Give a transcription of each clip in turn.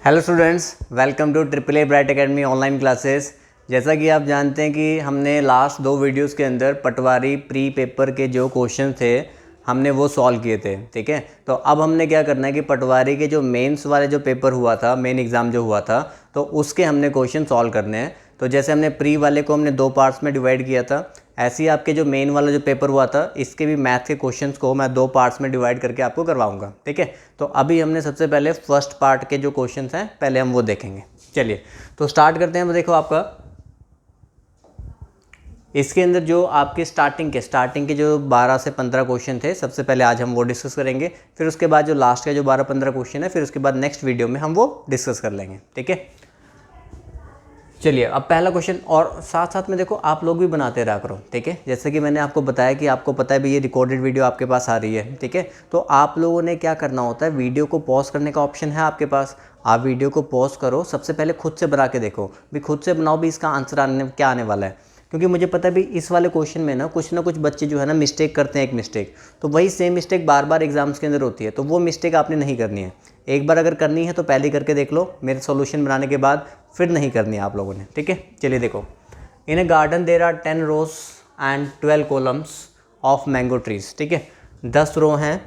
Hello students, welcome to triple A Bright Academy online classes. जैसा कि आप जानते हैं कि हमने लास्ट दो वीडियोस के अंदर पटवारी प्री पेपर के जो क्वेश्चन थे हमने वो सॉल्व किए थे। ठीक है, तो अब हमने क्या करना है कि पटवारी के जो मेंस वाले जो पेपर हुआ था, मेन एग्ज़ाम जो हुआ था, तो उसके हमने क्वेश्चन सॉल्व करने हैं। तो जैसे हमने प्री वाले को हमने दो पार्ट्स में डिवाइड किया था, ऐसे ही आपके जो मेन वाला जो पेपर हुआ था इसके भी मैथ के क्वेश्चंस को मैं दो पार्ट्स में डिवाइड करके आपको करवाऊंगा। ठीक है, तो अभी हमने सबसे पहले फर्स्ट पार्ट के जो क्वेश्चंस हैं पहले हम वो देखेंगे। चलिए तो स्टार्ट करते हैं। देखो आपका इसके अंदर जो आपके स्टार्टिंग के जो 12 से 15 क्वेश्चन थे, सबसे पहले आज हम वो डिस्कस करेंगे। फिर उसके बाद जो लास्ट का जो 12-15 क्वेश्चन है, फिर उसके बाद नेक्स्ट वीडियो में हम वो डिस्कस कर लेंगे। ठीक है, चलिए अब पहला क्वेश्चन, और साथ साथ में देखो आप लोग भी बनाते रहा करो। ठीक है, जैसे कि मैंने आपको बताया कि आपको पता है भी ये रिकॉर्डेड वीडियो आपके पास आ रही है। ठीक है, तो आप लोगों ने क्या करना होता है, वीडियो को पॉज करने का ऑप्शन है आपके पास। आप वीडियो को पॉज करो, सबसे पहले खुद से बना के देखो भी, खुद से बनाओ भी इसका आंसर क्या आने वाला है। क्योंकि मुझे पता है भी इस वाले क्वेश्चन में ना कुछ बच्चे जो है ना मिस्टेक करते हैं, एक मिस्टेक, तो वही सेम मिस्टेक बार बार एग्जाम्स के अंदर होती है। तो वो मिस्टेक आपने नहीं करनी है। एक बार अगर करनी है तो पहले करके देख लो मेरे सॉल्यूशन बनाने के बाद, फिर नहीं करनी है आप लोगों ने। ठीक है, चलिए देखो, in a garden there are 10 rows and 12 columns of mango trees. ठीक है, 10 रो हैं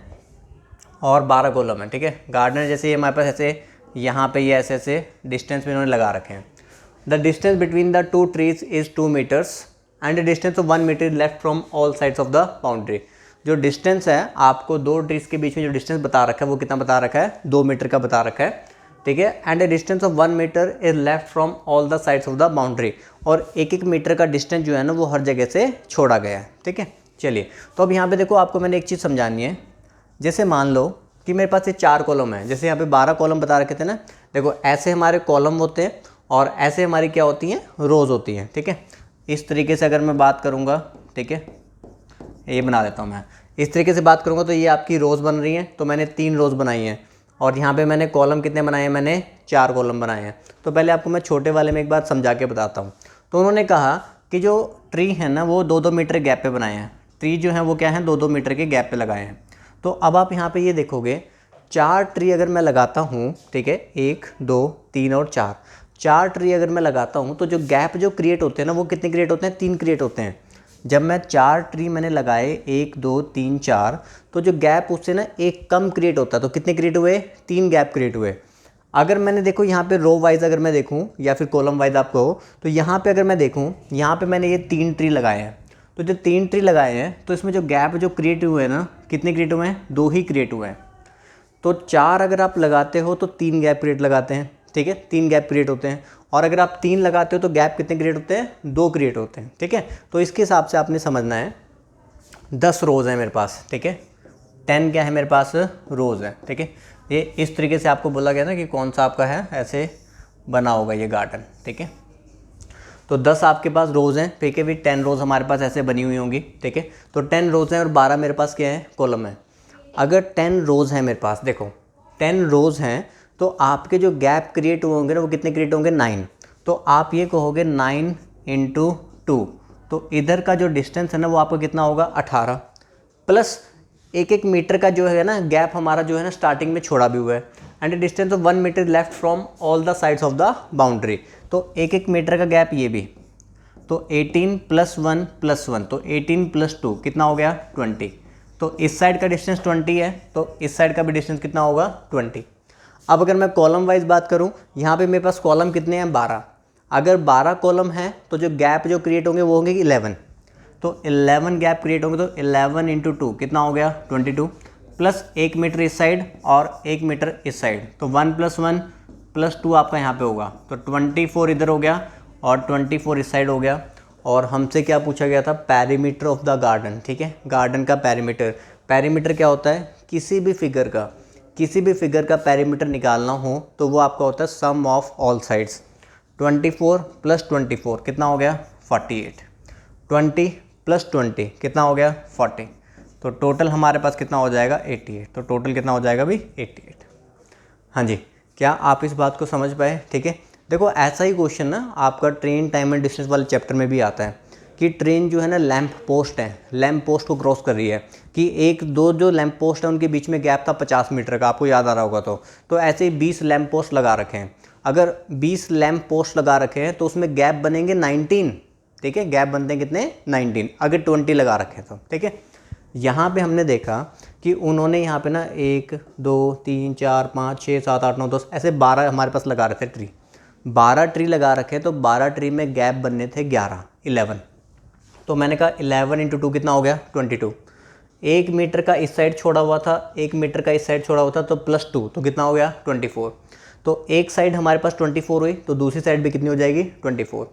और 12 कॉलम है। ठीक है, गार्डन जैसे ये हमारे पास ऐसे यहाँ पे ये ऐसे ऐसे डिस्टेंस में इन्होंने लगा रखे हैं। The distance between the two trees is 2 metres and the distance of 1 metre left from all sides of the boundary. जो डिस्टेंस है आपको दो ट्रीज के बीच में जो डिस्टेंस बता रखा है वो कितना बता रखा है, 2 मीटर का बता रखा है। ठीक है, and the distance of 1 metre is left from all the sides of the boundary. और एक एक मीटर का डिस्टेंस जो है ना वो हर जगह से छोड़ा गया है। ठीक है, चलिए तो अब यहाँ पे देखो आपको मैंने एक चीज़ समझानी है। जैसे मान लो कि मेरे पास ये 4 कॉलम है, जैसे यहाँ पे 12 कॉलम बता रखे थे ना, देखो ऐसे हमारे कॉलम होते हैं और ऐसे हमारी क्या होती हैं, रोज़ होती हैं। ठीक है, इस तरीके से अगर मैं बात करूँगा, ठीक है, ये बना देता हूँ मैं, इस तरीके से बात करूँगा तो ये आपकी रोज़ बन रही हैं। तो मैंने 3 रोज़ बनाई हैं और यहाँ पे मैंने कॉलम कितने बनाए हैं, मैंने 4 कॉलम बनाए हैं। तो पहले आपको मैं छोटे वाले में एक बात समझा के बताता हूँ। तो उन्होंने कहा कि जो ट्री है ना वो 2-2 मीटर गैप पे बनाए हैं। ट्री जो है वो क्या है, 2-2 मीटर के गैप पे लगाए हैं। तो अब आप यहाँ पे ये देखोगे 4 ट्री अगर मैं लगाता हूँ, ठीक है, 1 2 3 और 4 ट्री अगर मैं लगाता हूँ तो जो गैप जो क्रिएट होते हैं ना वो कितने क्रिएट होते हैं, 3 क्रिएट होते हैं। जब मैं 4 ट्री मैंने लगाए 1 2 3 4, तो जो गैप उससे ना एक कम क्रिएट होता है। तो कितने क्रिएट हुए, 3 गैप क्रिएट हुए। अगर मैंने देखो यहाँ पे रो वाइज अगर मैं देखूँ या फिर कॉलम वाइज आपको हो, तो यहाँ पे अगर मैं देखूँ, यहाँ पे मैंने ये 3 ट्री लगाए हैं। तो जो 3 ट्री लगाए हैं तो इसमें जो गैप जो क्रिएट हुए हैं ना, कितने क्रिएट हुए हैं, 2 ही क्रिएट हुए हैं। तो 4 अगर आप लगाते हो तो 3 गैप क्रिएट लगाते हैं। ठीक है, 3 गैप क्रिएट होते हैं। और अगर आप 3 लगाते हो तो गैप कितने क्रिएट होते हैं, 2 क्रिएट होते हैं। ठीक है, तो इसके हिसाब से आपने समझना है 10 रोज़ है मेरे पास। ठीक है, 10 क्या है मेरे पास, रोज़ है। ठीक है, ये इस तरीके से आपको बोला गया ना कि कौन सा आपका है, ऐसे बना होगा ये गार्डन। ठीक है, तो 10 आपके पास रोज़ हैं। ठीक है, भी 10 रोज़ हमारे पास ऐसे बनी हुई होंगी। ठीक है, तो 10 रोज़ हैं और 12 मेरे पास क्या है, कॉलम है। अगर 10 रोज़ हैं मेरे पास, देखो 10 रोज़ हैं तो आपके जो गैप क्रिएट हुए होंगे ना वो कितने क्रिएट होंगे, 9। तो आप ये कहोगे 9 × 2, तो इधर का जो डिस्टेंस है ना वो आपका कितना होगा, 18, प्लस एक एक मीटर का जो है ना गैप हमारा जो है ना स्टार्टिंग में छोड़ा भी हुआ है। And distance of 1 metre left from all the sides of the boundary. तो एक एक मीटर का गैप ये भी, तो 18 + 1 + 1, तो 18 + 2 कितना हो गया, 20। तो इस साइड का डिस्टेंस 20 है, तो इस साइड का भी डिस्टेंस कितना होगा, 20। अब अगर मैं कॉलम वाइज बात करूं, यहाँ पे मेरे पास कॉलम कितने हैं, 12। अगर 12 कॉलम हैं तो जो गैप जो क्रिएट होंगे वो होंगे 11। तो 11 गैप क्रिएट होंगे, तो 11 × 2 कितना हो गया, 22, प्लस 1 मीटर इस साइड और 1 मीटर इस साइड। तो 1 + 1 + 2 आपका यहाँ पे होगा। तो 24 इधर हो गया और 24 इस साइड हो गया। और हमसे क्या पूछा गया था, पेरीमीटर ऑफ द गार्डन। ठीक है, गार्डन का पेरीमीटर। पेरीमीटर क्या होता है, किसी भी फिगर का पेरीमीटर निकालना हो तो वो आपका होता है सम ऑफ ऑल साइड्स। 24 + 24 कितना हो गया, 48। 20 + 20 कितना हो गया, 40। तो टोटल हमारे पास कितना हो जाएगा, 88। तो टोटल कितना हो जाएगा भी, 88। हाँ जी, क्या आप इस बात को समझ पाए। ठीक है, देखो ऐसा ही क्वेश्चन ना आपका ट्रेन टाइम एंड डिस्टेंस वाले चैप्टर में भी आता है। कि ट्रेन जो है ना लैंप पोस्ट है, लैंप पोस्ट को क्रॉस कर रही है, कि एक दो जो लैंप पोस्ट है उनके बीच में गैप था 50 मीटर का, आपको याद आ रहा होगा। तो ऐसे ही 20 लैंप पोस्ट लगा रखे हैं। अगर 20 लैंप पोस्ट लगा रखे हैं तो उसमें गैप बनेंगे 19, ठीक है, गैप बनते हैं कितने 19, अगर 20 लगा रखे हैं तो, ठीक है। यहाँ पे हमने देखा कि उन्होंने यहाँ पे ना 1 2 3 4 5 6 7 8 9 10 ऐसे 12 हमारे पास लगा रखे थे ट्री, 12 ट्री लगा रखे, तो 12 ट्री में गैप बनने थे 11। तो मैंने कहा 11 × 2 कितना हो गया 22। 1 मीटर का इस साइड छोड़ा हुआ था, 1 मीटर का इस साइड छोड़ा हुआ था, तो +2, तो कितना हो गया 24। तो एक साइड हमारे पास 24 हुई, तो दूसरी साइड भी कितनी हो जाएगी 24।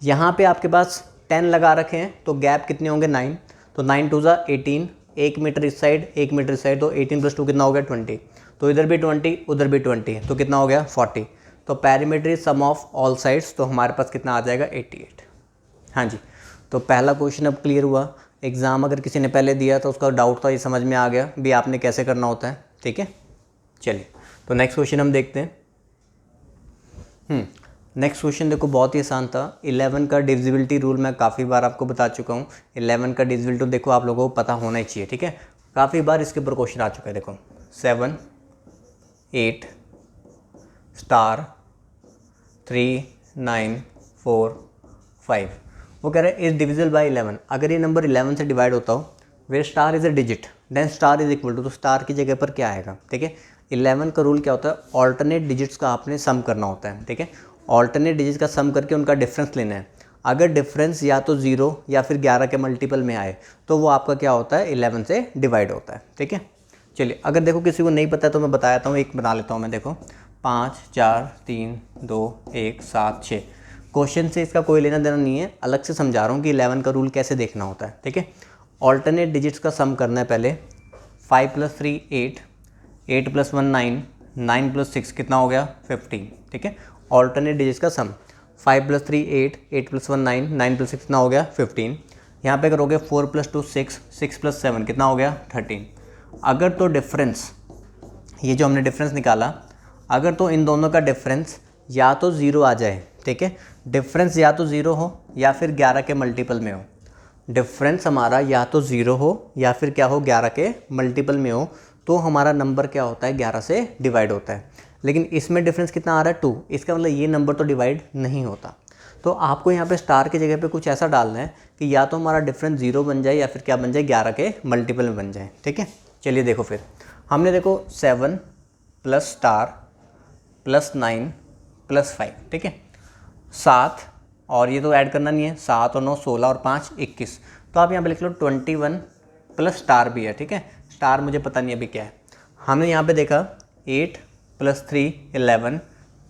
यहाँ पे आपके पास 10 लगा रखे हैं, तो गैप कितने होंगे 9, तो 9 2 = 18, 1 मीटर इस साइड 1 मीटर इस साइड, तो 18 + 2 कितना हो गया 20, तो इधर भी 20 उधर भी 20, तो कितना हो गया 40। तो perimeter is sum of all sides, तो हमारे पास कितना आ जाएगा 88। हाँ जी, तो पहला क्वेश्चन अब क्लियर हुआ। एग्ज़ाम अगर किसी ने पहले दिया तो उसका डाउट था, ये समझ में आ गया भी आपने कैसे करना होता है, ठीक है। चलिए तो नेक्स्ट क्वेश्चन हम देखते हैं। नेक्स्ट क्वेश्चन देखो बहुत ही आसान था। 11 का डिविजिबिलिटी रूल मैं काफ़ी बार आपको बता चुका हूँ। 11 का डिविजिबिलिटी देखो आप लोगों को पता होना ही चाहिए, ठीक है, काफ़ी बार इसके ऊपर क्वेश्चन आ चुका है। देखो 7 8 स्टार 3 9 4 5, वो कह रहे हैं इज डिविजिबल बाय 11। अगर ये नंबर 11 से डिवाइड होता हो, where star is a digit then star is equal to, तो स्टार की जगह पर क्या आएगा, ठीक है। 11 का रूल क्या होता है, ऑल्टरनेट डिजिट्स का आपने सम करना होता है, ठीक है। ऑल्टरनेट डिजिट्स का सम करके उनका डिफरेंस लेना है। अगर डिफरेंस या तो 0 या फिर 11 के मल्टीपल में आए तो वो आपका क्या होता है 11 से डिवाइड होता है, ठीक है। चलिए अगर देखो किसी को नहीं पता है तो मैं बता देता हूँ, एक बना लेता हूँ मैं। देखो 5 4 3 2 1 7 6, क्वेश्चन से इसका कोई लेना देना नहीं है, अलग से समझा रहा हूँ कि 11 का रूल कैसे देखना होता है, ठीक है। ऑल्टरनेट डिजिट्स का सम करना है पहले। 5 + 3 8, 8 + 1 9, 9 + 6 कितना हो गया 15, ठीक है। ऑल्टरनेट डिजिट्स का सम 5 + 3 8, 8 + 1 9, 9 + 6 कितना हो गया 15। यहाँ पे करोगे 4 + 2 6, 6 + 7 कितना हो गया 13। अगर तो डिफरेंस, ये जो हमने डिफरेंस निकाला, अगर तो इन दोनों का डिफरेंस या तो 0 आ जाए, ठीक है, डिफरेंस या तो 0 हो या फिर 11 के मल्टीपल में हो। डिफरेंस हमारा या तो 0 हो या फिर क्या हो 11 के मल्टीपल में हो, तो हमारा नंबर क्या होता है 11 से डिवाइड होता है। लेकिन इसमें डिफरेंस कितना आ रहा है 2, इसका मतलब ये नंबर तो डिवाइड नहीं होता। तो आपको यहाँ पे स्टार की जगह पे कुछ ऐसा डालना है कि या तो हमारा डिफरेंस 0 बन जाए या फिर क्या बन जाए 11 के मल्टीपल में बन जाए, ठीक है। चलिए देखो फिर हमने देखो 7 + स्टार + 9 + 5, ठीक है, 7, और ये तो ऐड करना नहीं है, 7 और 9 16 और 5 21, तो आप यहाँ पे लिख लो 21 + स्टार भी है, ठीक है। स्टार मुझे पता नहीं अभी क्या है। हमने यहाँ पे देखा 8 + 3 11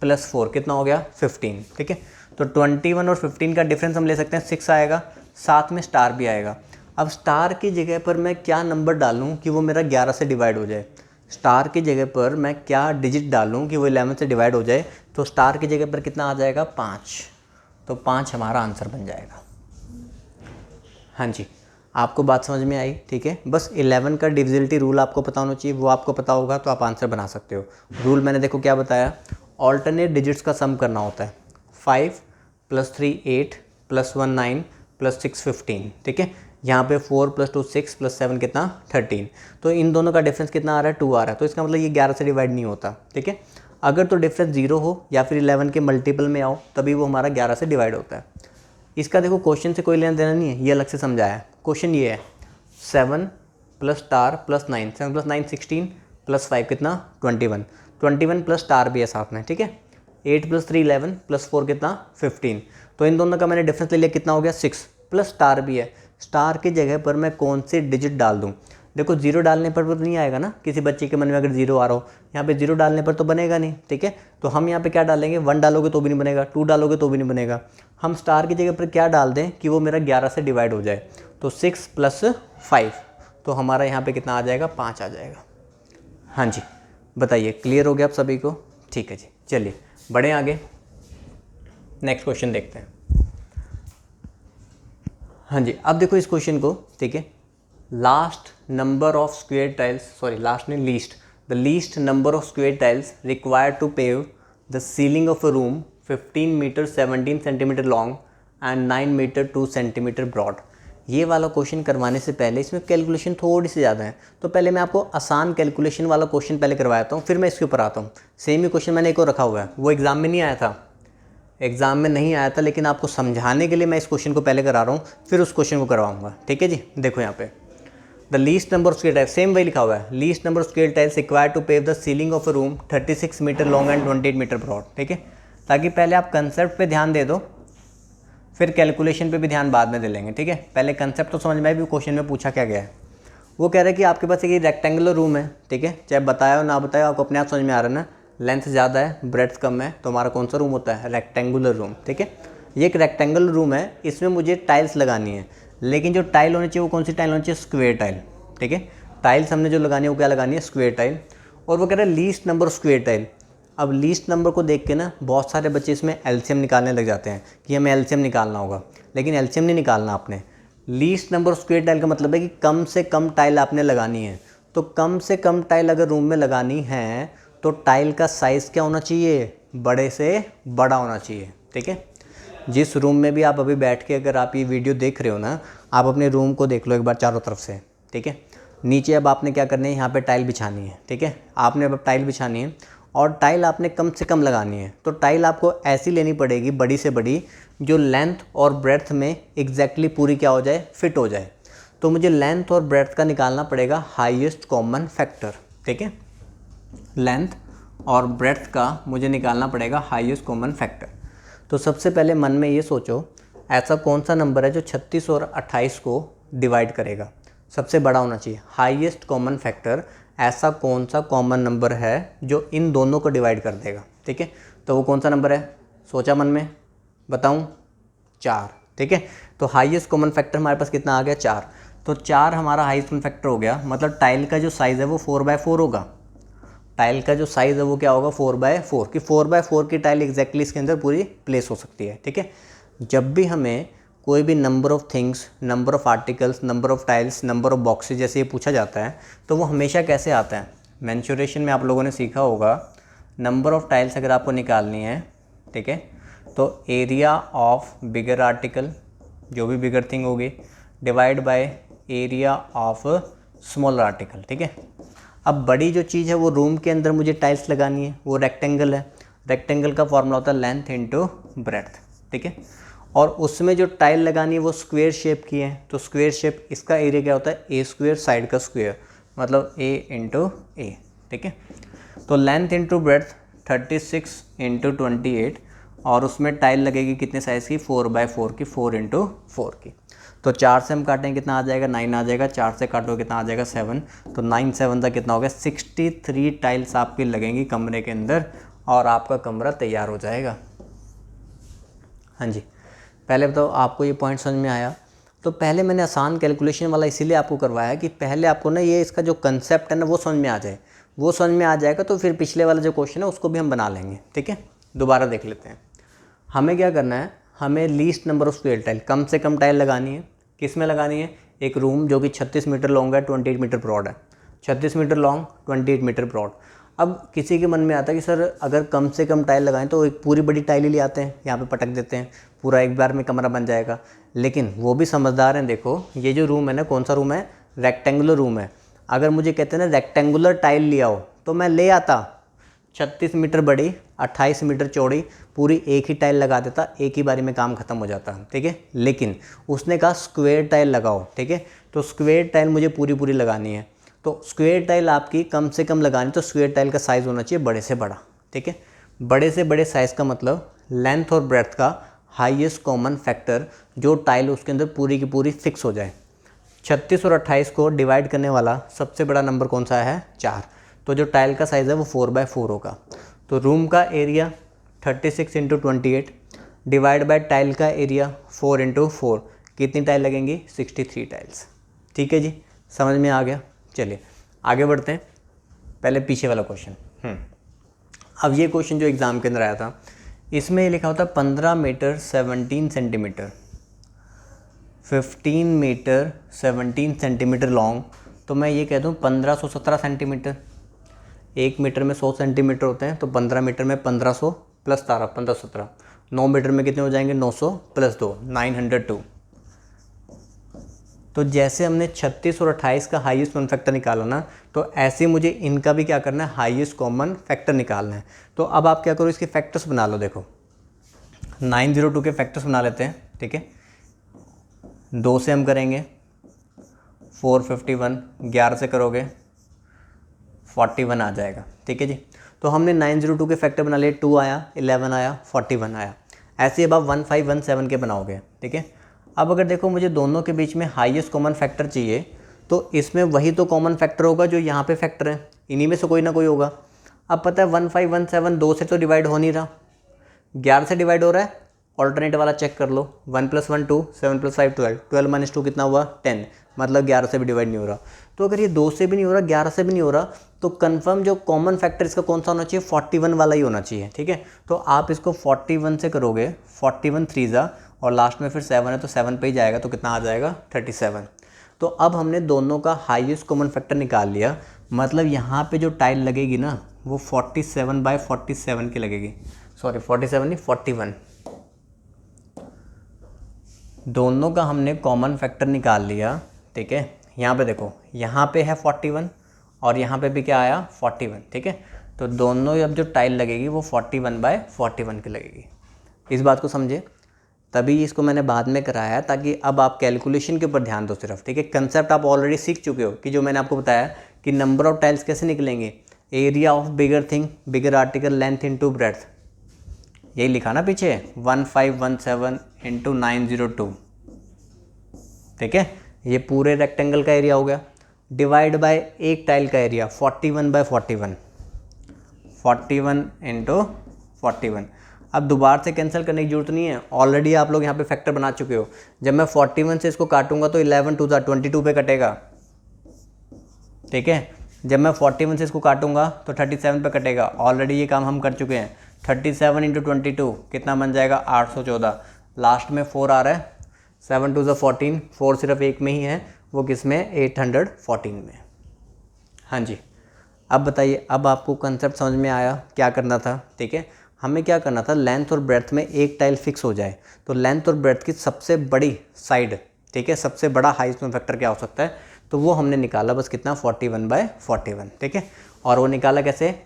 + 4 कितना हो गया 15, ठीक है। तो 21 और 15 का डिफरेंस हम ले सकते हैं 6 आएगा, साथ में स्टार भी आएगा। अब स्टार की जगह पर मैं क्या नंबर डालूँ कि वो मेरा 11 से डिवाइड हो जाए, स्टार की जगह पर मैं क्या डिजिट डालूँ कि वो 11 से डिवाइड हो जाए, तो स्टार की जगह पर कितना आ जाएगा 5, तो 5 हमारा आंसर बन जाएगा। हाँ जी, आपको बात समझ में आई, ठीक है। बस 11 का डिविजिबिलिटी रूल आपको पता होना चाहिए, वो आपको पता होगा तो आप आंसर बना सकते हो। रूल मैंने देखो क्या बताया, ऑल्टरनेट डिजिट्स का सम करना होता है। 5 + 3 8 + 1 9 + 6 15, ठीक है। यहाँ पे 4 + 2 6 + 7 कितना 13, तो इन दोनों का डिफरेंस कितना आ रहा है 2 आ रहा है, तो इसका मतलब ये 11 से डिवाइड नहीं होता, ठीक है। अगर तो डिफरेंस 0 हो या फिर 11 के मल्टीपल में आओ तभी वो हमारा 11 से डिवाइड होता है। इसका देखो क्वेश्चन से कोई लेना देना नहीं है, ये अलग से समझाया है। क्वेश्चन ये है 7 + स्टार + 9, 7 + 9 16 + 5 कितना 21, 21 + स्टार भी है साथ में, ठीक है। 8 + 3 11 + 4 कितना 15, तो इन दोनों का मैंने डिफरेंस ले लिया, कितना हो गया 6, प्लस स्टार भी है। स्टार की जगह पर मैं कौन से डिजिट डाल दूँ, देखो 0 डालने पर तो नहीं आएगा ना, किसी बच्चे के मन में अगर 0 आ रहा हो, यहाँ पे 0 डालने पर तो बनेगा नहीं, ठीक है। तो हम यहाँ पे क्या डालेंगे, 1 डालोगे तो भी नहीं बनेगा, 2 डालोगे तो भी नहीं बनेगा। हम स्टार की जगह पर क्या डाल दें कि वो मेरा 11 से डिवाइड हो जाए, तो 6 + 5, तो हमारा यहाँ पे कितना आ जाएगा 5 आ जाएगा। हाँ जी बताइए, क्लियर हो गया आप सभी को, ठीक है जी। चलिए बढ़े आगे, नेक्स्ट क्वेश्चन देखते हैं। हाँ जी, अब देखो इस क्वेश्चन को, ठीक है। Last number of square tiles, sorry last नहीं least, the least number of square tiles required to pave the ceiling of a room 15 metre 17 centimetre long and 9 metre 2 centimetre broad. ये वाला क्वेश्चन करवाने से पहले इसमें कैलकुलेशन थोड़ी सी ज़्यादा है, तो पहले मैं आपको आसान कैलकुलेशन वाला क्वेश्चन पहले करवाता हूँ, फिर मैं इसके ऊपर आता हूँ। सेम ही क्वेश्चन मैंने एक और रखा हुआ है, वो एग्ज़ाम में नहीं आया था, लेकिन आपको समझाने के लिए मैं इस क्वेश्चन को पहले करा रहा हूँ, फिर उस क्वेश्चन को करवाऊँगा। ठीक है जी, देखो यहाँ पे the least number of square tiles, same वही लिखा हुआ है, least number of square tiles required to pave the ceiling of a room 36 metre long and 28 metre broad. ठीक है, ताकि पहले आप कंसेप्ट पे ध्यान दे दो, फिर कैलकुलेशन पे भी ध्यान बाद में दे लेंगे। ठीक है, पहले कंसेप्ट तो समझ में आए भी क्वेश्चन में पूछा क्या गया है। वो कह रहे हैं कि आपके पास एक रेक्टेंगुलर रूम है। ठीक है, चाहे बताया हो ना बताया, आपको अपने आप समझ में आ रहा है ना, लेंथ ज़्यादा है ब्रेड्थ कम है, तो हमारा कौन सा रूम होता है, रेक्टेंगुलर रूम। ठीक है, ये एक रेक्टेंगुलर रूम है, इसमें मुझे टाइल्स लगानी है, लेकिन जो टाइल होनी चाहिए वो कौन सी टाइल होनी चाहिए, स्क्वेयर टाइल। ठीक है, टाइल्स हमने जो लगानी है वो क्या लगानी है, स्क्वेयर टाइल। और वो कह रहे हैं लीस्ट नंबर स्क्वेयर टाइल। अब लीस्ट नंबर को देख के ना बहुत सारे बच्चे इसमें एलसीएम निकालने लग जाते हैं कि हमें एलसीएम निकालना होगा, लेकिन एलसीएम नहीं निकालना आपने। लीस्ट नंबर स्क्वेयर टाइल का मतलब है कि कम से कम टाइल आपने लगानी है। तो कम से कम टाइल अगर रूम में लगानी है तो टाइल का साइज़ क्या होना चाहिए, बड़े से बड़ा होना चाहिए। ठीक है, जिस रूम में भी आप अभी बैठ के अगर आप ये वीडियो देख रहे हो ना, आप अपने रूम को देख लो एक बार चारों तरफ से। ठीक है, नीचे अब आपने क्या करनी है, यहाँ पे टाइल बिछानी है। ठीक है, आपने अब टाइल बिछानी है और टाइल आपने कम से कम लगानी है। तो टाइल आपको ऐसी लेनी पड़ेगी बड़ी से बड़ी, जो लेंथ और ब्रेड्थ में एग्जैक्टली पूरी क्या हो जाए, फिट हो जाए। तो मुझे लेंथ और ब्रेड्थ का निकालना पड़ेगा हाईएस्ट कॉमन फैक्टर। ठीक है, लेंथ और ब्रेड्थ का मुझे निकालना पड़ेगा हाईएस्ट कॉमन फैक्टर। तो सबसे पहले मन में ये सोचो, ऐसा कौन सा नंबर है जो 36 और 28 को डिवाइड करेगा, सबसे बड़ा होना चाहिए। हाईएस्ट कॉमन फैक्टर, ऐसा कौन सा कॉमन नंबर है जो इन दोनों को डिवाइड कर देगा। ठीक है, तो वो कौन सा नंबर है, सोचा मन में, बताऊं, 4। ठीक है, तो हाईएस्ट कॉमन फैक्टर हमारे पास कितना आ गया, 4। तो 4 हमारा हाईएस्ट कॉमन फैक्टर हो गया, मतलब टाइल का जो साइज़ है वो 4/4 होगा। टाइल का जो साइज़ है वो क्या होगा, 4/4, कि 4/4 की टाइल एग्जैक्टली इसके अंदर पूरी प्लेस हो सकती है। ठीक है, जब भी हमें कोई भी number of things, number of articles, number of tiles, number of boxes जैसे ये पूछा जाता है, तो वो हमेशा कैसे आता है, मेंसुरेशन में आप लोगों ने सीखा होगा, नंबर ऑफ़ टाइल्स अगर आपको निकालनी है, ठीक है, तो एरिया ऑफ बिगर आर्टिकल, जो भी बिगर थिंग होगी, divide by area of smaller article. ठीक है, अब बड़ी जो चीज़ है वो रूम के अंदर मुझे टाइल्स लगानी है, वो रेक्टेंगल है, रेक्टेंगल का फॉर्मूला होता है लेंथ इनटू ब्रेड्थ। ठीक है, और उसमें जो टाइल लगानी है वो स्क्वायर शेप की है, तो स्क्वायर शेप, इसका एरिया क्या होता है, ए स्क्वायर, साइड का स्क्वायर, मतलब ए इंटू ए। ठीक है, तो लेंथ इंटू ब्रेड्थ 36 इंटू 28, और उसमें टाइल लगेगी कितने साइज़ की, 4/4 की, 4 इंटू 4 की। तो 4 से हम काटेंगे कितना आ जाएगा, 9 आ जाएगा, 4 से काटो कितना आ जाएगा, 7। तो 9 7 का कितना हो गया, 63 टाइल्स आपकी लगेंगी कमरे के अंदर, और आपका कमरा तैयार हो जाएगा। हाँ जी, पहले बताओ आपको ये पॉइंट समझ में आया। तो पहले मैंने आसान कैलकुलेशन वाला इसीलिए आपको करवाया कि पहले आपको ना ये इसका जो कंसेप्ट है ना वो समझ में आ जाए। वो समझ में आ जाएगा तो फिर पिछले वाला जो क्वेश्चन है उसको भी हम बना लेंगे। ठीक है, दोबारा देख लेते हैं। हमें क्या करना है, हमें least number of square tile, कम से कम टाइल लगानी है। किस में लगानी है, एक रूम जो कि 36 मीटर लॉन्ग है, 28 मीटर ब्रॉड है। 36 मीटर लॉन्ग, 28 मीटर ब्रॉड। अब किसी के मन में आता है कि सर अगर कम से कम टाइल लगाएं तो एक पूरी बड़ी टाइल ही ले आते हैं, यहाँ पे पटक देते हैं, पूरा एक बार में कमरा बन जाएगा। लेकिन वो भी समझदार हैं। देखो ये जो रूम है ना, कौन सा रूम है, रेक्टेंगुलर रूम है। अगर मुझे कहते हैं ना रेक्टेंगुलर टाइल ले आओ, तो मैं ले आता, 36 मीटर बड़ी, 28 मीटर चौड़ी, पूरी एक ही टाइल लगा देता, एक ही बारी में काम खत्म हो जाता। ठीक है, लेकिन उसने कहा स्क्वायर टाइल लगाओ। ठीक है, तो स्क्वायर टाइल मुझे पूरी पूरी लगानी है, तो स्क्वायर टाइल आपकी कम से कम लगानी, तो स्क्वायर टाइल का साइज़ होना चाहिए बड़े से बड़ा। ठीक है, बड़े से बड़े साइज़ का मतलब लेंथ और ब्रेड्थ का हाईएस्ट कॉमन फैक्टर, जो टाइल उसके अंदर पूरी की पूरी फिक्स हो जाए। 36 और 28 को डिवाइड करने वाला सबसे बड़ा नंबर कौन सा है, 4। तो जो टाइल का साइज़ है वो 4/4 होगा। तो रूम का area 36 into 28 divide by tile का एरिया 4 इंटू 4, कितनी टाइल लगेंगी, 63 टाइल्स। ठीक है जी, समझ में आ गया। चलिए आगे बढ़ते हैं। पहले पीछे वाला क्वेश्चन। अब ये क्वेश्चन जो एग्ज़ाम के अंदर आया था, इसमें ये लिखा होता है 15 metre 17 centimetre, 15 metre 17 centimetre long. तो मैं ये कह दूँ 1517 सेंटीमीटर। 1 मीटर में 100 सेंटीमीटर होते हैं, तो 15 मीटर में 1500 प्लस 17, 1517, 9 मीटर में कितने हो जाएंगे 900 + 2 902। तो जैसे हमने 36 और 28 का हाईएस्ट कॉमन फैक्टर निकाला ना, तो ऐसे मुझे इनका भी क्या करना है, हाईएस्ट कॉमन फैक्टर निकालना है। तो अब आप क्या करो, इसके फैक्टर्स बना लो। देखो 902 के फैक्टर्स बना लेते हैं, ठीक है। 2 से हम करेंगे 451, 11 से करोगे 41 आ जाएगा, ठीक है जी। तो हमने 902 के फैक्टर बना लिए, 2 आया, 11 आया, 41 आया। ऐसे अब आप 1517 के बनाओगे, ठीक है। अब अगर देखो मुझे दोनों के बीच में हाईएस्ट कॉमन फैक्टर चाहिए, तो इसमें वही तो कॉमन फैक्टर होगा जो यहाँ पे फैक्टर है, इन्हीं में से कोई ना कोई होगा। अब पता है 1517 2 से तो डिवाइड हो नहीं रहा, 11 से डिवाइड हो रहा है। ऑल्टरनेट वाला चेक कर लो, 1 + 1 2, 7 + 5 12, 12 - 2 कितना हुआ 10, मतलब 11 से भी डिवाइड नहीं हो रहा। तो अगर ये 2 से भी नहीं हो रहा, 11 से भी नहीं हो रहा, तो कंफर्म जो कॉमन फैक्टर इसका कौन सा होना चाहिए, 41 वाला ही होना चाहिए, ठीक है। तो आप इसको 41 से करोगे, 41 3 जा और लास्ट में फिर 7 है तो 7 पे ही जाएगा, तो कितना आ जाएगा 37। तो अब हमने दोनों का हाईएस्ट कॉमन फैक्टर निकाल लिया, मतलब यहाँ पे जो टाइल लगेगी ना वो 47/47 की लगेगी, सॉरी 47 नहीं 41। दोनों का हमने कॉमन फैक्टर निकाल लिया, ठीक है। यहाँ पे देखो, यहाँ पे है 41 और यहाँ पे भी क्या आया 41, ठीक है। तो दोनों अब जो टाइल लगेगी वो 41/41 की लगेगी। इस बात को समझे, तभी इसको मैंने बाद में कराया, ताकि अब आप कैलकुलेशन के ऊपर ध्यान दो सिर्फ, ठीक है। कंसेप्ट आप ऑलरेडी सीख चुके हो कि जो मैंने आपको बताया कि नंबर ऑफ टाइल्स कैसे निकलेंगे, area of bigger thing, bigger article, length into breadth, यही लिखा ना पीछे 1517 × 902, ठीक है। ये पूरे रेक्टेंगल का एरिया हो गया, डिवाइड बाय एक टाइल का एरिया 41/41, 41 × 41। अब दोबारा से कैंसिल करने की जरूरत नहीं है, ऑलरेडी आप लोग यहाँ पे फैक्टर बना चुके हो। जब मैं 41 से इसको काटूंगा तो 11 2 22 पे कटेगा, ठीक है। जब मैं 41 से इसको काटूंगा तो 37 पे कटेगा, ऑलरेडी ये काम हम कर चुके हैं। 37 × 22 कितना बन जाएगा 814, लास्ट में 4 आ रहा है, 7 2 14, 4 सिर्फ एक में ही है, वो किस में 814 में। हाँ जी, अब बताइए, अब आपको कंसेप्ट समझ में आया क्या करना था, ठीक है। हमें क्या करना था, लेंथ और ब्रेड्थ में एक टाइल फिक्स हो जाए, तो लेंथ और ब्रेड्थ की सबसे बड़ी साइड, ठीक है, सबसे बड़ा हाईएस्ट कॉमन फैक्टर क्या हो सकता है, तो वो हमने निकाला बस कितना 41/41, ठीक है। और वो निकाला कैसे,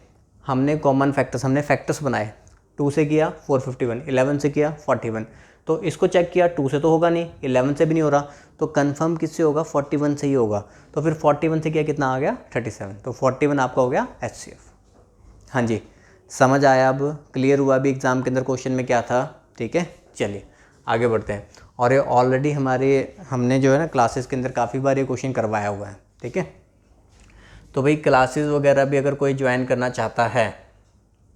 हमने कॉमन फैक्टर्स, हमने फैक्टर्स बनाए, 2 से किया 451, 11 से किया 41, तो इसको चेक किया 2 से तो होगा नहीं, 11 से भी नहीं हो रहा, तो कंफर्म किससे होगा 41 से ही होगा। तो फिर 41 से किया कितना आ गया 37, तो 41 आपका हो गया HCF। हाँ जी, समझ आया, अब क्लियर हुआ भी एग्ज़ाम के अंदर क्वेश्चन में क्या था, ठीक है। चलिए आगे बढ़ते हैं। और ये ऑलरेडी हमने जो है ना क्लासेस के अंदर काफ़ी बार ये क्वेश्चन करवाया हुआ है, ठीक है। तो भाई क्लासेस वगैरह भी अगर कोई ज्वाइन करना चाहता है,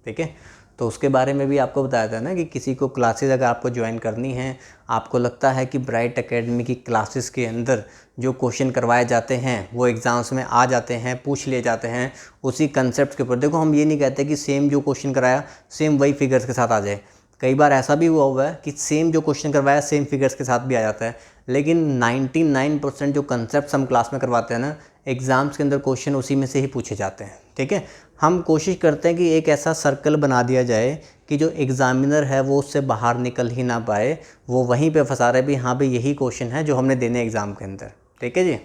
ठीक है, तो उसके बारे में भी आपको बताया था ना कि किसी को क्लासेस अगर आपको ज्वाइन करनी है, आपको लगता है कि ब्राइट एकेडमी की क्लासेस के अंदर जो क्वेश्चन करवाए जाते हैं वो एग्ज़ाम्स में आ जाते हैं, पूछ लिए जाते हैं उसी कंसेप्ट के ऊपर। देखो हम ये नहीं कहते कि सेम जो क्वेश्चन कराया सेम वही फिगर्स के साथ आ जाए, कई बार ऐसा भी हुआ है कि सेम जो क्वेश्चन करवाया सेम फिगर्स के साथ भी आ जाता है, लेकिन 99% जो कंसेप्ट हम क्लास में करवाते हैं ना, एग्ज़ाम्स के अंदर क्वेश्चन उसी में से ही पूछे जाते हैं, ठीक है। हम कोशिश करते हैं कि एक ऐसा सर्कल बना दिया जाए कि जो एग्ज़ामिनर है वो उससे बाहर निकल ही ना पाए, वो वहीं पे फंसा रहे भी, हाँ भाई यही क्वेश्चन है जो हमने देने एग्ज़ाम के अंदर, ठीक है जी।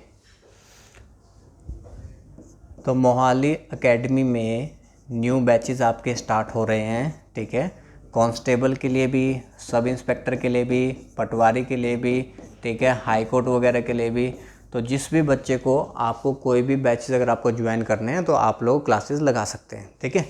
तो मोहाली एकेडमी में न्यू बैचेस आपके स्टार्ट हो रहे हैं, ठीक है। कांस्टेबल के लिए भी, सब इंस्पेक्टर के लिए भी, पटवारी के लिए भी, ठीक है, हाई कोर्ट वगैरह के लिए भी। तो जिस भी बच्चे को आपको कोई भी बैचेस अगर आपको ज्वाइन करने हैं तो आप लोग क्लासेस लगा सकते हैं, ठीक है।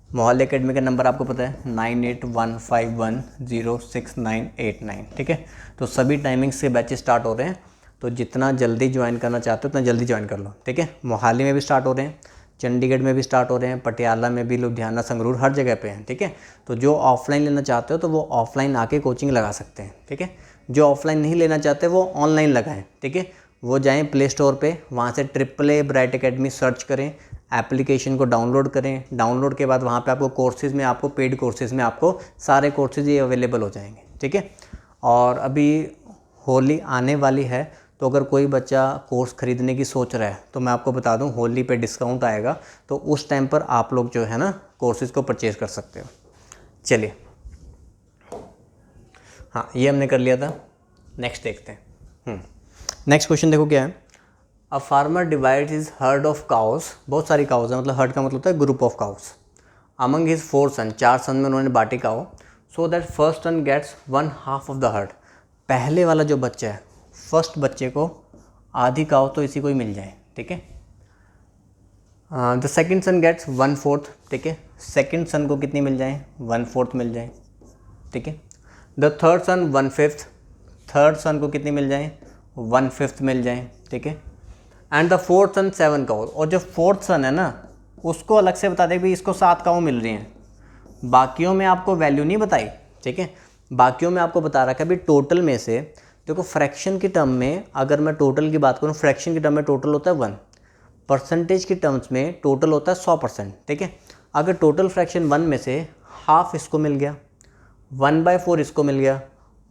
मोहाली एकेडमी का नंबर आपको पता है 9815106989, ठीक है। तो सभी टाइमिंग्स से बैचेस स्टार्ट हो रहे हैं, तो जितना जल्दी ज्वाइन करना चाहते हो उतना जल्दी ज्वाइन कर लो, ठीक है। मोहाली में भी स्टार्ट हो रहे हैं, चंडीगढ़ में भी स्टार्ट हो रहे हैं, पटियाला में भी, लुधियाना, संगरूर, हर जगह पे हैं, ठीक है। तो जो ऑफलाइन लेना चाहते हो तो वो ऑफलाइन आके कोचिंग लगा सकते हैं, ठीक है। जो ऑफलाइन नहीं लेना चाहते वो ऑनलाइन लगाएं, ठीक है। वो जाएं प्ले स्टोर पे, वहाँ से AAA ब्राइट एकेडमी सर्च करें, एप्लीकेशन को डाउनलोड करें, डाउनलोड के बाद वहाँ पे आपको कोर्सेज़ में, आपको पेड कोर्सेज़ में आपको सारे कोर्सेज़ ये अवेलेबल हो जाएंगे, ठीक है। और अभी होली आने वाली है, तो अगर कोई बच्चा कोर्स ख़रीदने की सोच रहा है तो मैं आपको बता दूं होली पे डिस्काउंट आएगा, तो उस टाइम पर आप लोग जो है ना कोर्सेज़ को परचेज़ कर सकते हो। चलिए हाँ ये हमने कर लिया था। नेक्स्ट देखते हैं। नेक्स्ट क्वेश्चन देखो क्या है। A farmer divides his heard of cows, बहुत सारी काउस है, मतलब हर्ड का मतलब होता है group of cows, among his 4 son, 4 son में उन्होंने बांटी cow, so that first son gets 1/2 of the herd. पहले वाला जो बच्चा है, फर्स्ट बच्चे को आधी काउ तो इसी को ही मिल जाए, ठीक है। द सेकेंड सन गेट्स 1/4, ठीक है। सेकेंड सन को कितनी मिल जाए, 1/4 मिल जाए, ठीक है। The third son 1/5, third son को कितनी मिल जाए, 1/5 मिल जाए, ठीक है। And the fourth son 7 cow, और जो फोर्थ सन है ना उसको अलग से बता दे भाई इसको 7 काउ मिल रही हैं। बाकियों में आपको वैल्यू नहीं बताई, ठीक है। बाकियों में आपको बता रखा है भाई टोटल में से, देखो फ्रैक्शन की टर्म में अगर मैं टोटल की बात करूँ, फ्रैक्शन की टर्म में टोटल होता है 1, परसेंटेज की टर्म्स में टोटल होता है 100%, ठीक है। अगर टोटल फ्रैक्शन 1 में से हाफ इसको मिल गया, 1/4 इसको मिल गया,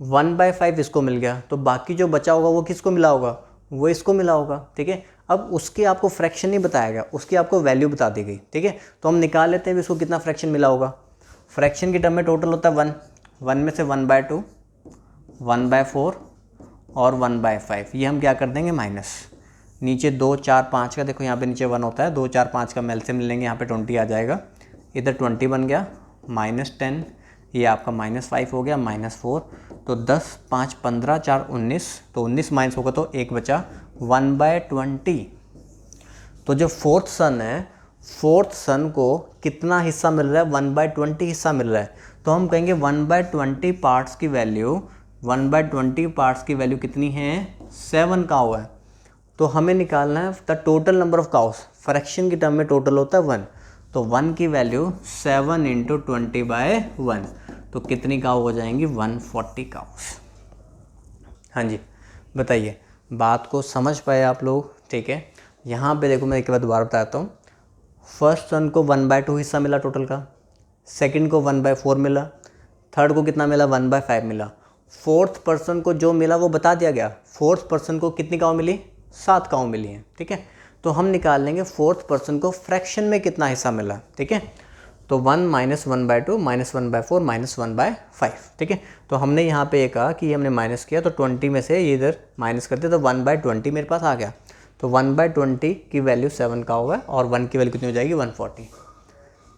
1/5 इसको मिल गया, तो बाकी जो बचा होगा वो किसको मिला होगा, वो इसको मिला होगा, ठीक है। अब उसके आपको फ्रैक्शन नहीं बताया गया, उसकी आपको वैल्यू बता दी गई, ठीक है। तो हम निकाल लेते हैं इसको कितना फ्रैक्शन मिला होगा। फ्रैक्शन की टर्म में टोटल होता है 1, 1 में से 1/2, 1/4 और 1/5, ये हम क्या कर देंगे माइनस। नीचे 2, 4, 5 का, देखो यहाँ पे नीचे 1 होता है, 2, 4, 5 का एलसीएम ले लेंगे, यहाँ पे 20 आ जाएगा, इधर 20 बन गया, -10, ये आपका -5 हो गया, -4, तो 10, 5, 15, 4, 19, तो 19 माइनस होगा तो 1 बचा, 1/20। तो जो फोर्थ सन है, फोर्थ सन को कितना हिस्सा मिल रहा है, 1/20 हिस्सा मिल रहा है। तो हम कहेंगे 1/20 पार्ट्स की वैल्यू, 1/20 पार्ट्स की वैल्यू कितनी है, 7 काउ है। तो हमें निकालना है the total number of cows, fraction की टर्म में टोटल होता है 1, तो 1 की वैल्यू 7 × 20/1, तो कितनी काउ हो जाएंगी, 140 काउस। हाँ जी बताइए, बात को समझ पाए आप लोग, ठीक है। यहाँ पे देखो मैं एक बार दोबारा बताता हूँ। फर्स्ट सन को 1/2 हिस्सा मिला टोटल का, सेकंड को 1/4 मिला, थर्ड को कितना मिला, 1/5 मिला, फोर्थ पर्सन को जो मिला वो बता दिया गया। फोर्थ पर्सन को कितनी काउ मिली, 7 काउ मिली हैं, ठीक है। तो हम निकाल लेंगे फोर्थ पर्सन को फ्रैक्शन में कितना हिस्सा मिला, ठीक है। तो 1 - 1/2 -1/4 -1/5, ठीक है। तो हमने यहाँ पे ये कहा कि ये हमने माइनस किया, तो 20 में से ये इधर माइनस करते तो 1/20 मेरे पास आ गया। तो 1/20 की वैल्यू 7 का होगा और 1 की वैल्यू कितनी हो जाएगी, 140।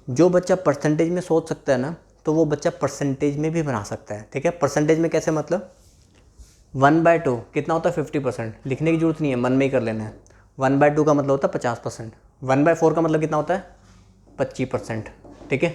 जो बच्चा परसेंटेज में सोच सकता है ना, तो वो बच्चा परसेंटेज में भी बना सकता है, ठीक है। परसेंटेज में कैसे, मतलब 1/2 कितना होता है, 50%, लिखने की जरूरत नहीं है, मन में ही कर लेना है। 1/2 का मतलब होता है 50%, 1/4 का मतलब कितना होता है, 25%, ठीक है।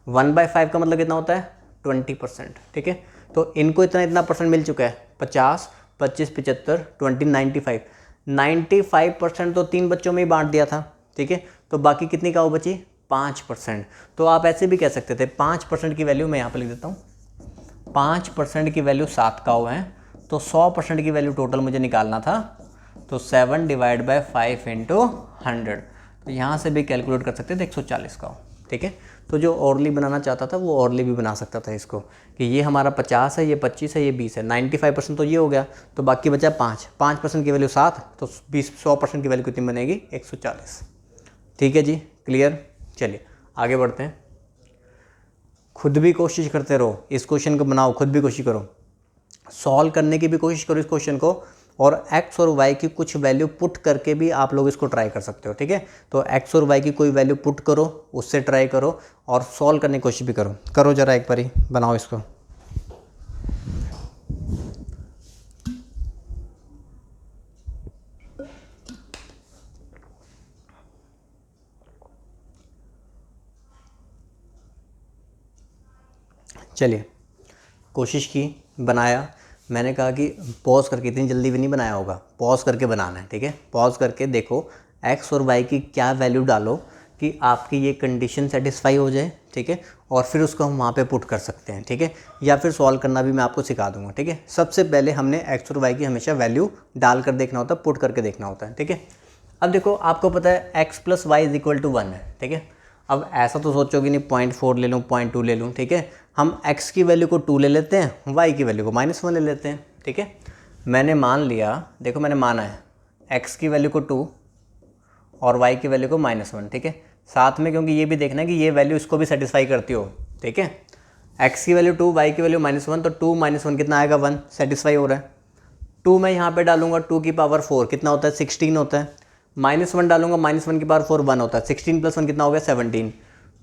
1/5 का मतलब कितना होता है, 20%, ठीक है। तो इनको इतना परसेंट मिल चुका है, 50, 25, 75, 20, 95, 95% तो 3 बच्चों में ही बांट दिया था, ठीक है। तो बाकी कितनी काउ बची, 5%। तो आप ऐसे भी कह सकते थे 5% की वैल्यू, मैं यहाँ पर लिख देता हूँ, 5% की वैल्यू 7 काउ है, तो 100% की वैल्यू टोटल मुझे निकालना था, तो 7/5 × 100, तो यहाँ से भी कैलकुलेट कर सकते थे 140 काउ, ठीक है। तो जो ओरली बनाना चाहता था वो ओरली भी बना सकता था इसको, कि ये हमारा 50 है, ये 25 है, ये 20 है, 95% तो ये हो गया, तो बाकी बचा 5% की वैल्यू 7, तो 100% की वैल्यू कितनी बनेगी, 140, ठीक है जी, क्लियर। चलिए आगे बढ़ते हैं। खुद भी कोशिश करते रहो, इस क्वेश्चन को बनाओ, खुद भी कोशिश करो, सॉल्व करने की भी कोशिश करो इस क्वेश्चन को, और x और y की कुछ वैल्यू पुट करके भी आप लोग इसको ट्राई कर सकते हो, ठीक है। तो x और y की कोई वैल्यू पुट करो, उससे ट्राई करो और सॉल्व करने की कोशिश भी करो। करो ज़रा एक बारी, बनाओ इसको। चलिए, कोशिश की, बनाया, मैंने कहा कि पॉज करके, इतनी जल्दी भी नहीं बनाया होगा, पॉज करके बनाना है, ठीक है। पॉज करके देखो x और y की क्या वैल्यू डालो कि आपकी ये कंडीशन सेटिस्फाई हो जाए, ठीक है, और फिर उसको हम वहाँ पे पुट कर सकते हैं, ठीक है। या फिर सॉल्व करना भी मैं आपको सिखा दूंगा, ठीक है। सबसे पहले हमने x और y की हमेशा वैल्यू डाल कर देखना होता है, पुट करके देखना होता है, ठीक है। अब देखो आपको पता है x + y = 1 है, ठीक है। अब ऐसा तो सोचोगे नहीं 0.4 ले लूँ, 0.2 ले लूँ, ठीक है। हम x की वैल्यू को 2 ले लेते हैं, y की वैल्यू को -1 ले लेते हैं, ठीक है। मैंने मान लिया, देखो मैंने माना है x की वैल्यू को 2 और y की वैल्यू को -1, ठीक है। साथ में क्योंकि ये भी देखना है कि ये वैल्यू इसको भी सेटिस्फाई करती हो, ठीक है। x की वैल्यू 2, y की वैल्यू -1, तो 2 - 1 कितना आएगा 1, सेटिस्फाई हो रहा है। 2 मैं यहाँ पे डालूंगा 2 की पावर 4 कितना होता है 16 होता है। -1 डालूंगा -1 की पावर 4 1 होता है। 16 + 1 कितना हो गया 17।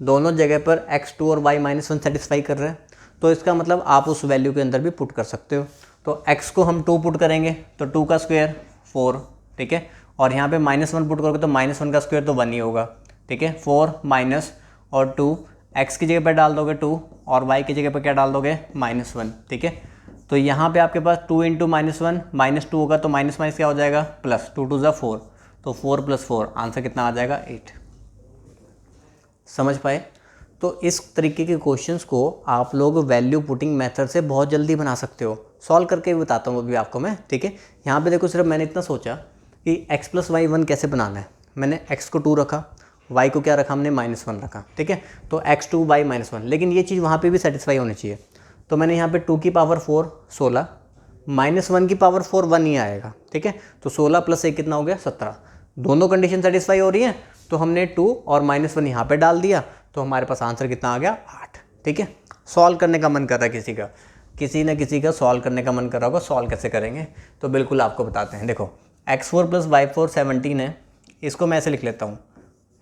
दोनों जगह पर x2 और y -1 सेटिस्फाई कर रहे हैं, तो इसका मतलब आप उस वैल्यू के अंदर भी पुट कर सकते हो। तो x को हम 2 पुट करेंगे तो 2 का स्क्वायर 4, ठीक है। और यहाँ पे -1 पुट करोगे तो -1 का स्क्वायर तो 1 ही होगा, ठीक है। 4 माइनस और 2, x की जगह पर डाल दोगे 2 और y की जगह पर क्या डाल दोगे -1, ठीक है। तो यहाँ पे आपके पास 2 × -1 -2 होगा, तो माइनस माइनस क्या हो जाएगा प्लस, 2 2 4, तो 4 + 4 आंसर कितना आ जाएगा 8। समझ पाए? तो इस तरीके के क्वेश्चंस को आप लोग वैल्यू पुटिंग मेथड से बहुत जल्दी बना सकते हो। सॉल्व करके भी बताता हूँ अभी आपको मैं, ठीक है। यहाँ पे देखो सिर्फ मैंने इतना सोचा कि x + y 1 कैसे बनाना है। मैंने x को 2 रखा, y को क्या रखा हमने -1 रखा, ठीक है। तो x2 y -1, लेकिन ये चीज़ वहाँ पे भी सेटिस्फाई होनी चाहिए। तो मैंने यहाँ पे 2 की पावर 4 16, -1 की पावर 4 1 ही आएगा, ठीक है। तो 16 + 1 कितना हो गया 17। दोनों कंडीशन सेटिस्फाई हो रही है, तो हमने 2 और -1 यहाँ पे डाल दिया, तो हमारे पास आंसर कितना आ गया 8, ठीक है। सॉल्व करने का मन कर रहा है किसी न किसी का सॉल्व करने का मन कर रहा होगा। सॉल्व कैसे करेंगे तो बिल्कुल आपको बताते हैं। देखो x4 + y4 17 है, इसको मैं ऐसे लिख लेता हूँ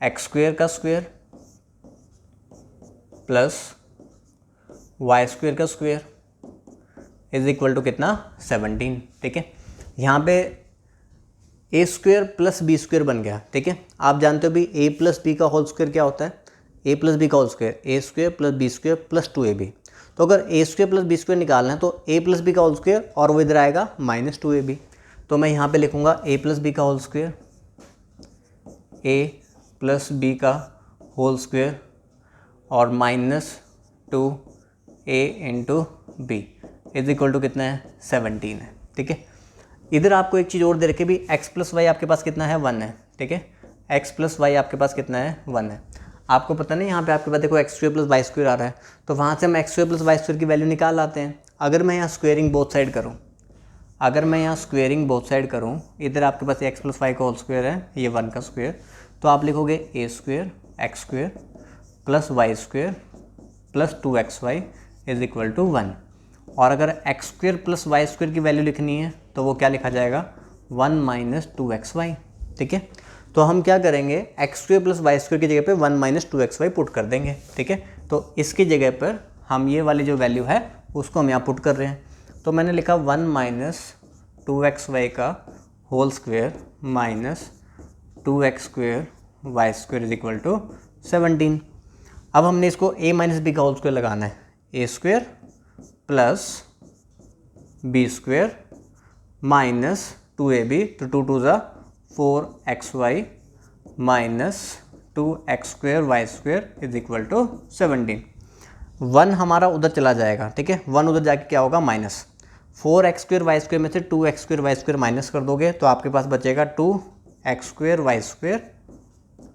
x² का स्क्वायर प्लस y² का स्क्वायर इज इक्वल टू कितना 17, ठीक है। यहाँ पे a² + b² बन गया, ठीक है। आप जानते हो भी a + b का होल स्क्वायर क्या होता है, a + b का whole square a² + b² + 2ab। तो अगर a² + b² निकालना है तो a + b का होल स्क्वायर और वो इधर आएगा -2ab। तो मैं यहाँ पे लिखूँगा a + b का होल स्क्वायर, a + b का होल स्क्वायर और -2a × b is equal to कितना है 17 है, ठीक है। इधर आपको एक चीज़ और दे रखी भी x + y आपके पास कितना है 1 है, ठीक है। x + y आपके पास कितना है 1 है। आपको पता नहीं यहाँ पे आपके पास देखो x² + y² आ रहा है, तो वहाँ से हम x² + y² की वैल्यू निकाल लाते हैं। अगर मैं यहाँ स्क्वेयरिंग बोथ साइड करूँ, इधर आपके पास x + y का होल स्क्वायर है, ये 1 का स्क्वायर, तो आप लिखोगे a² x² + y² + 2xy is equal to 1। और अगर x² + y² की वैल्यू लिखनी है तो वो क्या लिखा जाएगा 1 - 2xy, ठीक है। तो हम क्या करेंगे x² + y² की जगह पे 1 - 2xy पुट कर देंगे, ठीक है। तो इसकी जगह पर हम ये वाली जो वैल्यू है उसको हम यहाँ पुट कर रहे हैं। तो मैंने लिखा 1 - 2xy का whole square - 2x² y² is equal to 17। अब हमने इसको a - b का होल स्क्वायर लगाना है, a² + b² -2ab, तो 2 2 4xy -2x² y² is equal to 17। 1 हमारा उधर चला जाएगा, ठीक है। 1 उधर जाके क्या होगा -4x² y² में से 2x² y² माइनस कर दोगे तो आपके पास बचेगा 2x² y²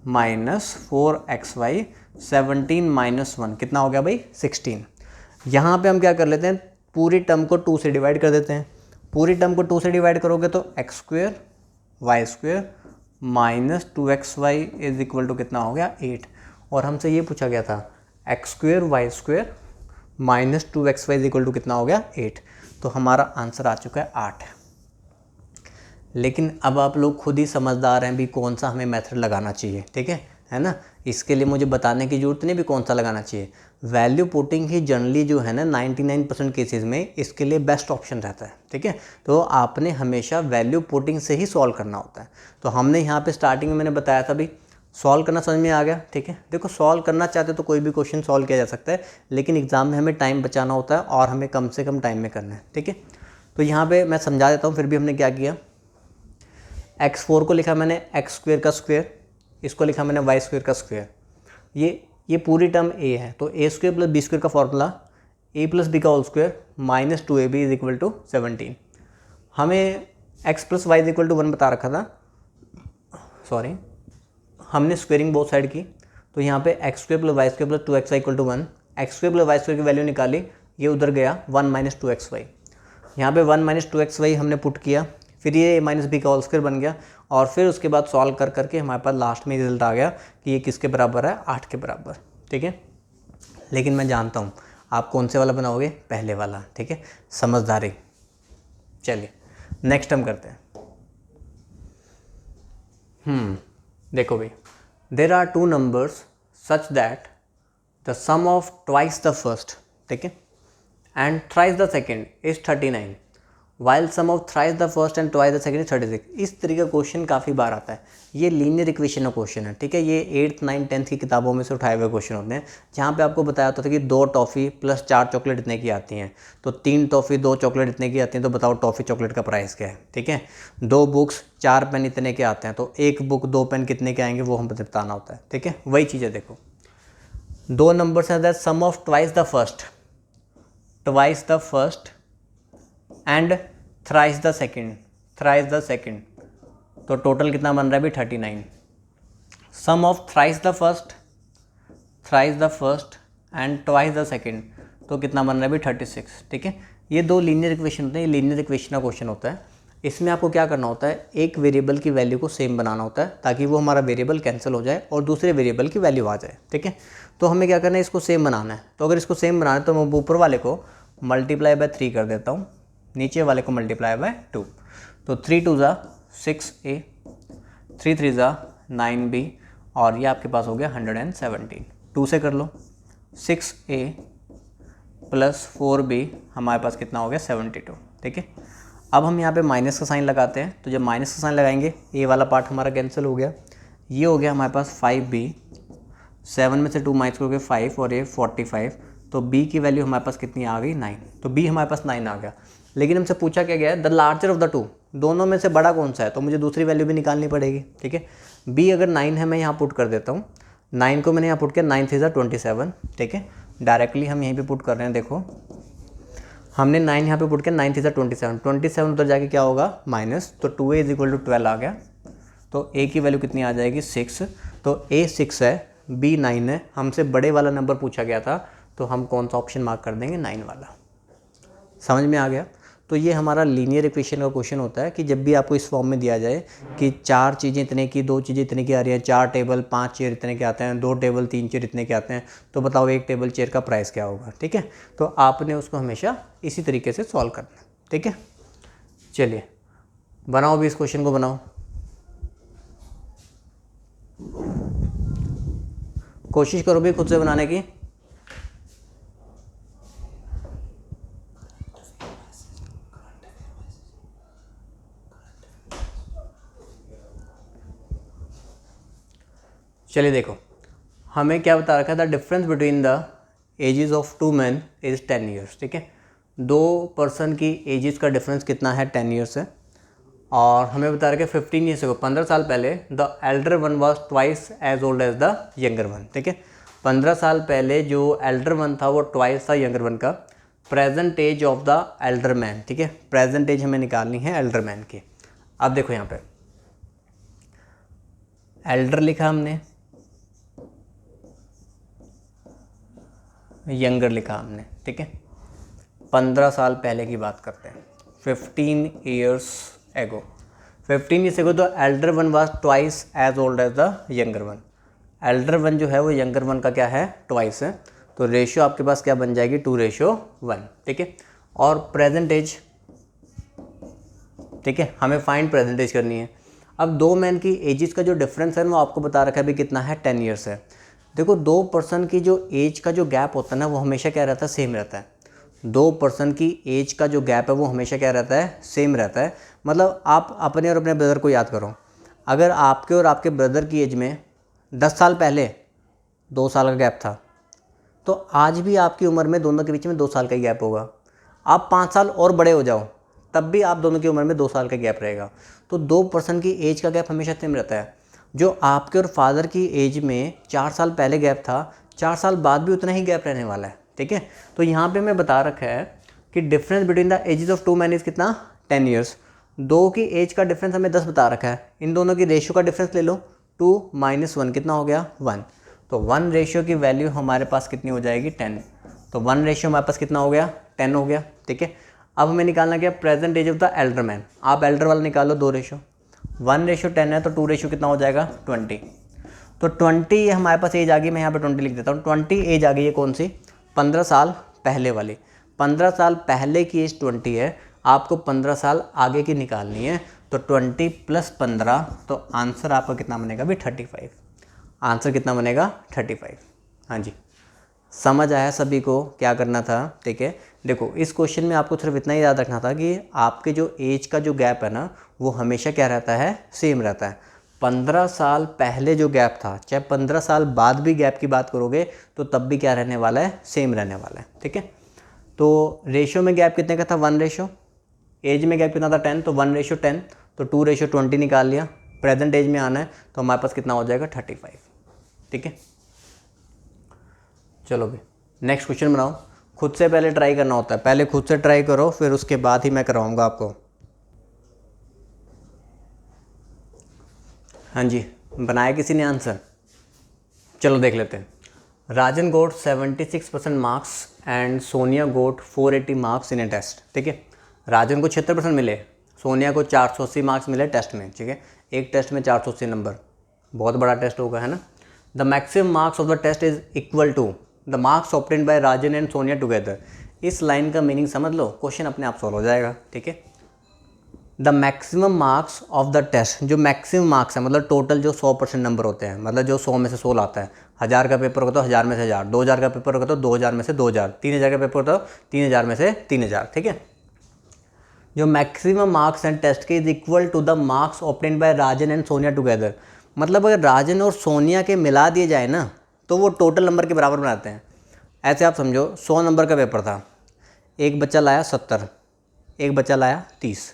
-4xy 17 - 1 कितना हो गया भाई 16। यहाँ पे हम क्या कर लेते हैं पूरी टर्म को 2 से डिवाइड कर देते हैं। पूरी टर्म को 2 से डिवाइड करोगे तो x² y² -2xy is equal to कितना हो गया 8। और हमसे ये पूछा गया था x² y² -2xy is equal to कितना हो गया 8। तो हमारा आंसर आ चुका है 8। लेकिन अब आप लोग खुद ही समझदार हैं भी कौन सा हमें मेथड लगाना चाहिए, ठीक है ना। इसके लिए मुझे बताने की ज़रूरत नहीं भी कौन सा लगाना चाहिए। वैल्यू पुटिंग ही जनरली जो है ना 99% केसेस में इसके लिए बेस्ट ऑप्शन रहता है, ठीक है। तो आपने हमेशा वैल्यू पुटिंग से ही सॉल्व करना होता है। तो हमने यहाँ पे स्टार्टिंग में मैंने बताया था भी सॉल्व करना समझ में आ गया, ठीक है। देखो सॉल्व करना चाहते तो कोई भी क्वेश्चन सॉल्व किया जा सकता है, लेकिन एग्जाम में हमें टाइम बचाना होता है और हमें कम से कम टाइम में करना है, ठीक है। तो यहाँ पर मैं समझा देता हूँ फिर भी हमने क्या किया। x4 को लिखा मैंने x² का स्क्वायर, इसको लिखा मैंने y² का स्क्वायर। ये पूरी टर्म a है, तो a² + b² का फॉर्मूला a + b का whole square -2ab is equal to 17। हमें x + y is equal to 1 बता रखा था, सॉरी हमने स्क्वेयरिंग बोथ साइड की। तो यहाँ पे x² + y² + 2xy equal to 1, x² + y² की वैल्यू निकाली, ये उधर गया 1 - 2xy। यहाँ पे 1 - 2xy हमने पुट किया, फिर ये a - b का होल स्क्वायर बन गया और फिर उसके बाद सॉल्व कर करके हमारे पास लास्ट में रिजल्ट आ गया कि ये किसके बराबर है 8 के बराबर, ठीक है। लेकिन मैं जानता हूँ आप कौन से वाला बनाओगे, पहले वाला, ठीक है, समझदारी। चलिए नेक्स्ट हम करते हैं। देखो भाई, there are two numbers such that the sum of twice the first, ठीक है, and thrice the second is 39, while sum of thrice the first and twice the second is 36। इस तरीके का क्वेश्चन काफ़ी बार आता है। ये लीनियर इक्वेशन का क्वेश्चन है, ठीक है। ये 8th 9th 10th की किताबों में से उठाए हुए क्वेश्चन होते हैं, जहाँ पे आपको बताया होता था कि 2 टॉफ़ी प्लस 4 चॉकलेट इतने की आती हैं, तो 3 टॉफ़ी 2 चॉकलेट इतने की आती हैं, तो बताओ टॉफ़ी चॉकलेट का प्राइस क्या है, ठीक है। 2 बुक्स 4 पेन इतने के आते हैं, तो 1 बुक 2 पेन कितने के आएंगे वो हम बताना होता है, ठीक है। वही चीज़ है, देखो 2 नंबर्स हैं that sum of twice the first and thrice the second, तो टोटल कितना बन रहा है भी 39। Sum of thrice the first and twice the second, तो कितना बन रहा है भी 36, ठीक है। ये 2 लीनियर इक्वेशन होते हैं, ये लीनियर इक्वेशन का क्वेश्चन होता है। इसमें आपको क्या करना होता है, एक वेरिएबल की वैल्यू को सेम बनाना होता है ताकि वो हमारा वेरिएबल कैंसिल हो जाए और दूसरे वेरिएबल की वैल्यू आ जाए, ठीक है। तो हमें क्या करना है, इसको सेम बनाना है। तो अगर इसको सेम बनाना है तो मैं ऊपर वाले को मल्टीप्लाई बाय 3 कर देता हूँ, नीचे वाले को मल्टीप्लाई बाय 2, तो 3 2 ज़ा 6a, 3 3 ज़ा 9b, और ये आपके पास हो गया 117। 2 से कर लो, 6a प्लस 4b हमारे पास कितना हो गया 72, ठीक है। अब हम यहाँ पे माइनस का साइन लगाते हैं, तो जब माइनस का साइन लगाएंगे ये वाला पार्ट हमारा कैंसिल हो गया, ये हो गया हमारे पास 5b, 7 में से 2 माइनस करोगे 5 और ये 45, तो b की वैल्यू हमारे पास कितनी आ गई 9, तो b हमारे पास 9 आ गया। लेकिन हमसे पूछा क्या गया है, द लार्जर ऑफ द 2, दोनों में से बड़ा कौन सा है, तो मुझे दूसरी वैल्यू भी निकालनी पड़ेगी, ठीक है। b अगर 9 है, मैं यहाँ पुट कर देता हूँ, 9 को मैंने यहाँ पुट किया, 9 3 ज़ा 27, ठीक है। डायरेक्टली हम यहीं पे पुट कर रहे हैं, देखो हमने 9 यहाँ पे पुट किया, 9 3 ज़ा 27, 27 उधर जाके क्या होगा माइनस, तो 2a = 12 आ गया, तो a की वैल्यू कितनी आ जाएगी 6, तो a 6 है, b 9 है, हमसे बड़े वाला नंबर पूछा गया था, तो हम कौन सा ऑप्शन मार्क कर देंगे 9 वाला। समझ में आ गया। तो ये हमारा लीनियर इक्वेशन का क्वेश्चन होता है कि जब भी आपको इस फॉर्म में दिया जाए कि 4 चीज़ें इतने की, 2 चीज़ें इतने की आ रही हैं, 4 टेबल 5 चेयर इतने के आते हैं, 2 टेबल 3 चेयर इतने के आते हैं, तो बताओ 1 टेबल चेयर का प्राइस क्या होगा, ठीक है। तो आपने उसको हमेशा इसी तरीके से सॉल्व करना है, ठीक है। चलिए बनाओ भी, इस क्वेश्चन को बनाओ, कोशिश करो भी खुद से बनाने की। चलिए देखो, हमें क्या बता रखा था, difference between the ages of 2 men is 10 years, ठीक है। 2 पर्सन की एजेस का डिफरेंस कितना है 10 years है, और हमें बता रखा है 15 years ago, 15 साल पहले, the elder one was twice as old as the younger one, ठीक है। 15 साल पहले जो एल्डर वन था वो ट्वाइस था यंगर वन का। Present age of the elder man, ठीक है, प्रेजेंट एज हमें निकालनी है एल्डर मैन की। अब देखो यहाँ पे एल्डर लिखा हमने, यंगर लिखा हमने, ठीक है। 15 साल पहले की बात करते हैं, 15 years ago, 15 years ago the elder one was twice as old as the younger one. Elder one जो है वो यंगर वन का क्या है, ट्वाइस है, तो रेशियो आपके पास क्या बन जाएगी 2:1, ठीक है। और प्रेजेंट एज, ठीक है, हमें फाइंड प्रेजेंट एज करनी है। अब 2 मैन की एजेस का जो डिफरेंस है वो आपको बता रखा है भी कितना है 10 years है। देखो 2 पर्सन की जो एज का जो गैप होता है ना वो हमेशा क्या रहता है, सेम रहता है। 2 पर्सन की एज का जो गैप है वो हमेशा क्या रहता है, सेम रहता है। मतलब आप अपने और अपने ब्रदर को याद करो, अगर आपके और आपके ब्रदर की एज में 10 साल पहले 2 साल का गैप था, तो आज भी आपकी उम्र में दोनों के बीच में 2 साल का ही गैप होगा। आप 5 साल और बड़े हो जाओ तब भी आप दोनों की उम्र में 2 साल का गैप रहेगा। तो 2 पर्सन की एज का गैप हमेशा सेम रहता है। जो आपके और फादर की एज में 4 साल पहले गैप था, 4 साल बाद भी उतना ही गैप रहने वाला है, ठीक है। तो यहाँ पे मैं बता रखा है कि difference between the ages of 2 men is कितना 10 years। 2 की एज का डिफरेंस हमें 10 बता रखा है, इन दोनों की रेशियो का डिफरेंस ले लो, 2 - 1 कितना हो गया 1, तो 1 रेशियो की वैल्यू हमारे पास कितनी हो जाएगी 10, तो 1 रेशियो हमारे पास कितना हो गया 10 हो गया, ठीक है। अब हमें निकालना क्या, present age of the elder man. आप एल्डर वाला निकालो, 2 रेशियो, 1 रेशियो 10 है तो 2 रेशियो कितना हो जाएगा 20, तो 20 हमारे पास एज आ गई, मैं यहाँ पे 20 लिख देता हूँ। 20 एज आ गई है कौन सी, 15 साल पहले वाली। 15 साल पहले की एज 20 है, आपको 15 साल आगे की निकालनी है, तो 20 + 15, तो आंसर आपका कितना बनेगा भी 35। आंसर कितना बनेगा 35। हाँ जी, समझ आया सभी को क्या करना था? ठीक है, देखो इस क्वेश्चन में आपको सिर्फ इतना ही याद रखना था कि आपके जो एज का जो गैप है ना, वो हमेशा क्या रहता है, सेम रहता है। 15 साल पहले जो गैप था, चाहे 15 साल बाद भी गैप की बात करोगे तो तब भी क्या रहने वाला है, सेम रहने वाला है। ठीक है, तो रेशियो में गैप कितने का था, 1 एज में गैप कितना था 10, तो 1:10, तो 2:20 निकाल लिया। प्रेजेंट एज में आना है तो हमारे पास कितना हो जाएगा 35। ठीक है, चलो भाई नेक्स्ट क्वेश्चन बनाओ। खुद से पहले ट्राई करना होता है, पहले खुद से ट्राई करो, फिर उसके बाद ही मैं करवाऊंगा आपको। हाँ जी, बनाया किसी ने आंसर? चलो देख लेते हैं। Rajan got 76% marks and Sonia got 480 marks in a test. ठीक है, राजन को 76% मिले, सोनिया को 480 मार्क्स मिले टेस्ट में। ठीक है, एक टेस्ट में 480 नंबर, बहुत बड़ा टेस्ट होगा, है ना। The maximum marks of the test is equal to the marks obtained by Rajan and Sonia together. इस लाइन का मीनिंग समझ लो, क्वेश्चन अपने आप सॉल्व हो जाएगा। ठीक है, the maximum marks of the test, जो मैक्सिमम मार्क्स है मतलब टोटल जो 100% नंबर होते हैं, मतलब जो 100 में से 100 लाता है। 1000 का पेपर होता है तो 1000 में से 1000, 2000 का पेपर होता है तो 2000 में से 2000, 3000 का पेपर होता है तो 3000 में से 3000। ठीक है, जो मैक्सिमम मार्क्स हैं टेस्ट के is equal to the marks obtained by Rajan and Sonia together. मतलब अगर राजन और सोनिया के मिला दिए जाए ना, तो वो टोटल नंबर के बराबर बनाते हैं। ऐसे आप समझो 100 नंबर का पेपर था, एक बच्चा लाया 70, एक बच्चा लाया 30,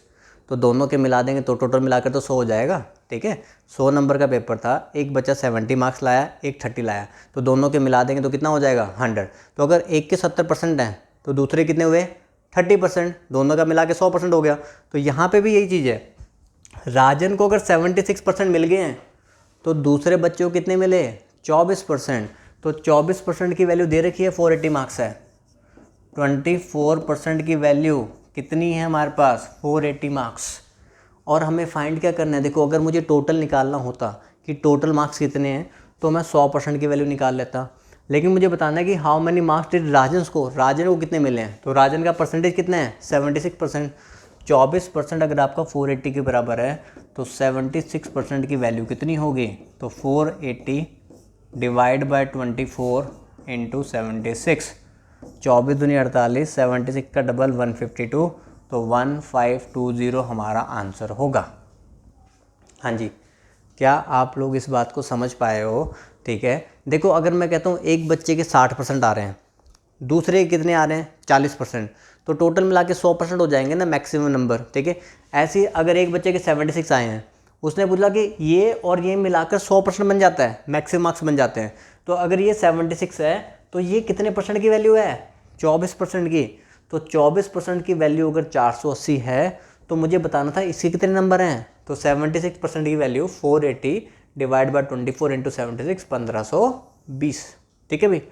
तो दोनों के मिला देंगे तो टोटल मिलाकर तो 100 हो जाएगा। ठीक है, 100 नंबर का पेपर था, एक बच्चा 70 मार्क्स लाया, एक 30 लाया, तो दोनों के मिला देंगे तो कितना हो जाएगा 100। तो अगर एक के 70% हैं तो दूसरे कितने हुए 30%, दोनों का मिला के 100% हो गया। तो यहाँ पे भी यही चीज़ है, राजन को अगर 76% मिल गए हैं तो दूसरे बच्चे को कितने मिले 24%। तो 24% की वैल्यू दे रखी है, 480 मार्क्स है। 24% की वैल्यू कितनी है हमारे पास, 480 मार्क्स। और हमें फाइंड क्या करना है, देखो अगर मुझे टोटल निकालना होता कि टोटल मार्क्स कितने हैं तो मैं 100% की वैल्यू निकाल लेता, लेकिन मुझे बताना है कि हाउ मैनी मार्क्स डिड राजन को कितने मिले हैं। तो राजन का परसेंटेज कितना है 76%। 24% अगर आपका 480 के बराबर है तो 76% की वैल्यू कितनी होगी, तो 480 डिवाइड बाय 24 इंटू 76, 24 दूनी 48, 76 का डबल 152, तो 1520 हमारा आंसर होगा। हाँ जी, क्या आप लोग इस बात को समझ पाए हो? ठीक है, देखो अगर मैं कहता हूँ एक बच्चे के 60% आ रहे हैं, दूसरे के कितने आ रहे हैं 40%, तो टोटल मिला के 100% हो जाएंगे ना मैक्सिमम नंबर। ठीक है, ऐसे ही अगर एक बच्चे के 76 आए हैं, उसने पूछा कि ये और ये मिलाकर 100% बन जाता है, मैक्सिमम मार्क्स बन जाते हैं, तो अगर ये 76 है तो ये कितने परसेंट की वैल्यू है 24% की। तो 24% की वैल्यू अगर 480 है तो मुझे बताना था इसके कितने नंबर हैं, तो 76% की वैल्यू 480 डिवाइड बाय 24 इंटू 76, 1520। ठीक है भाई,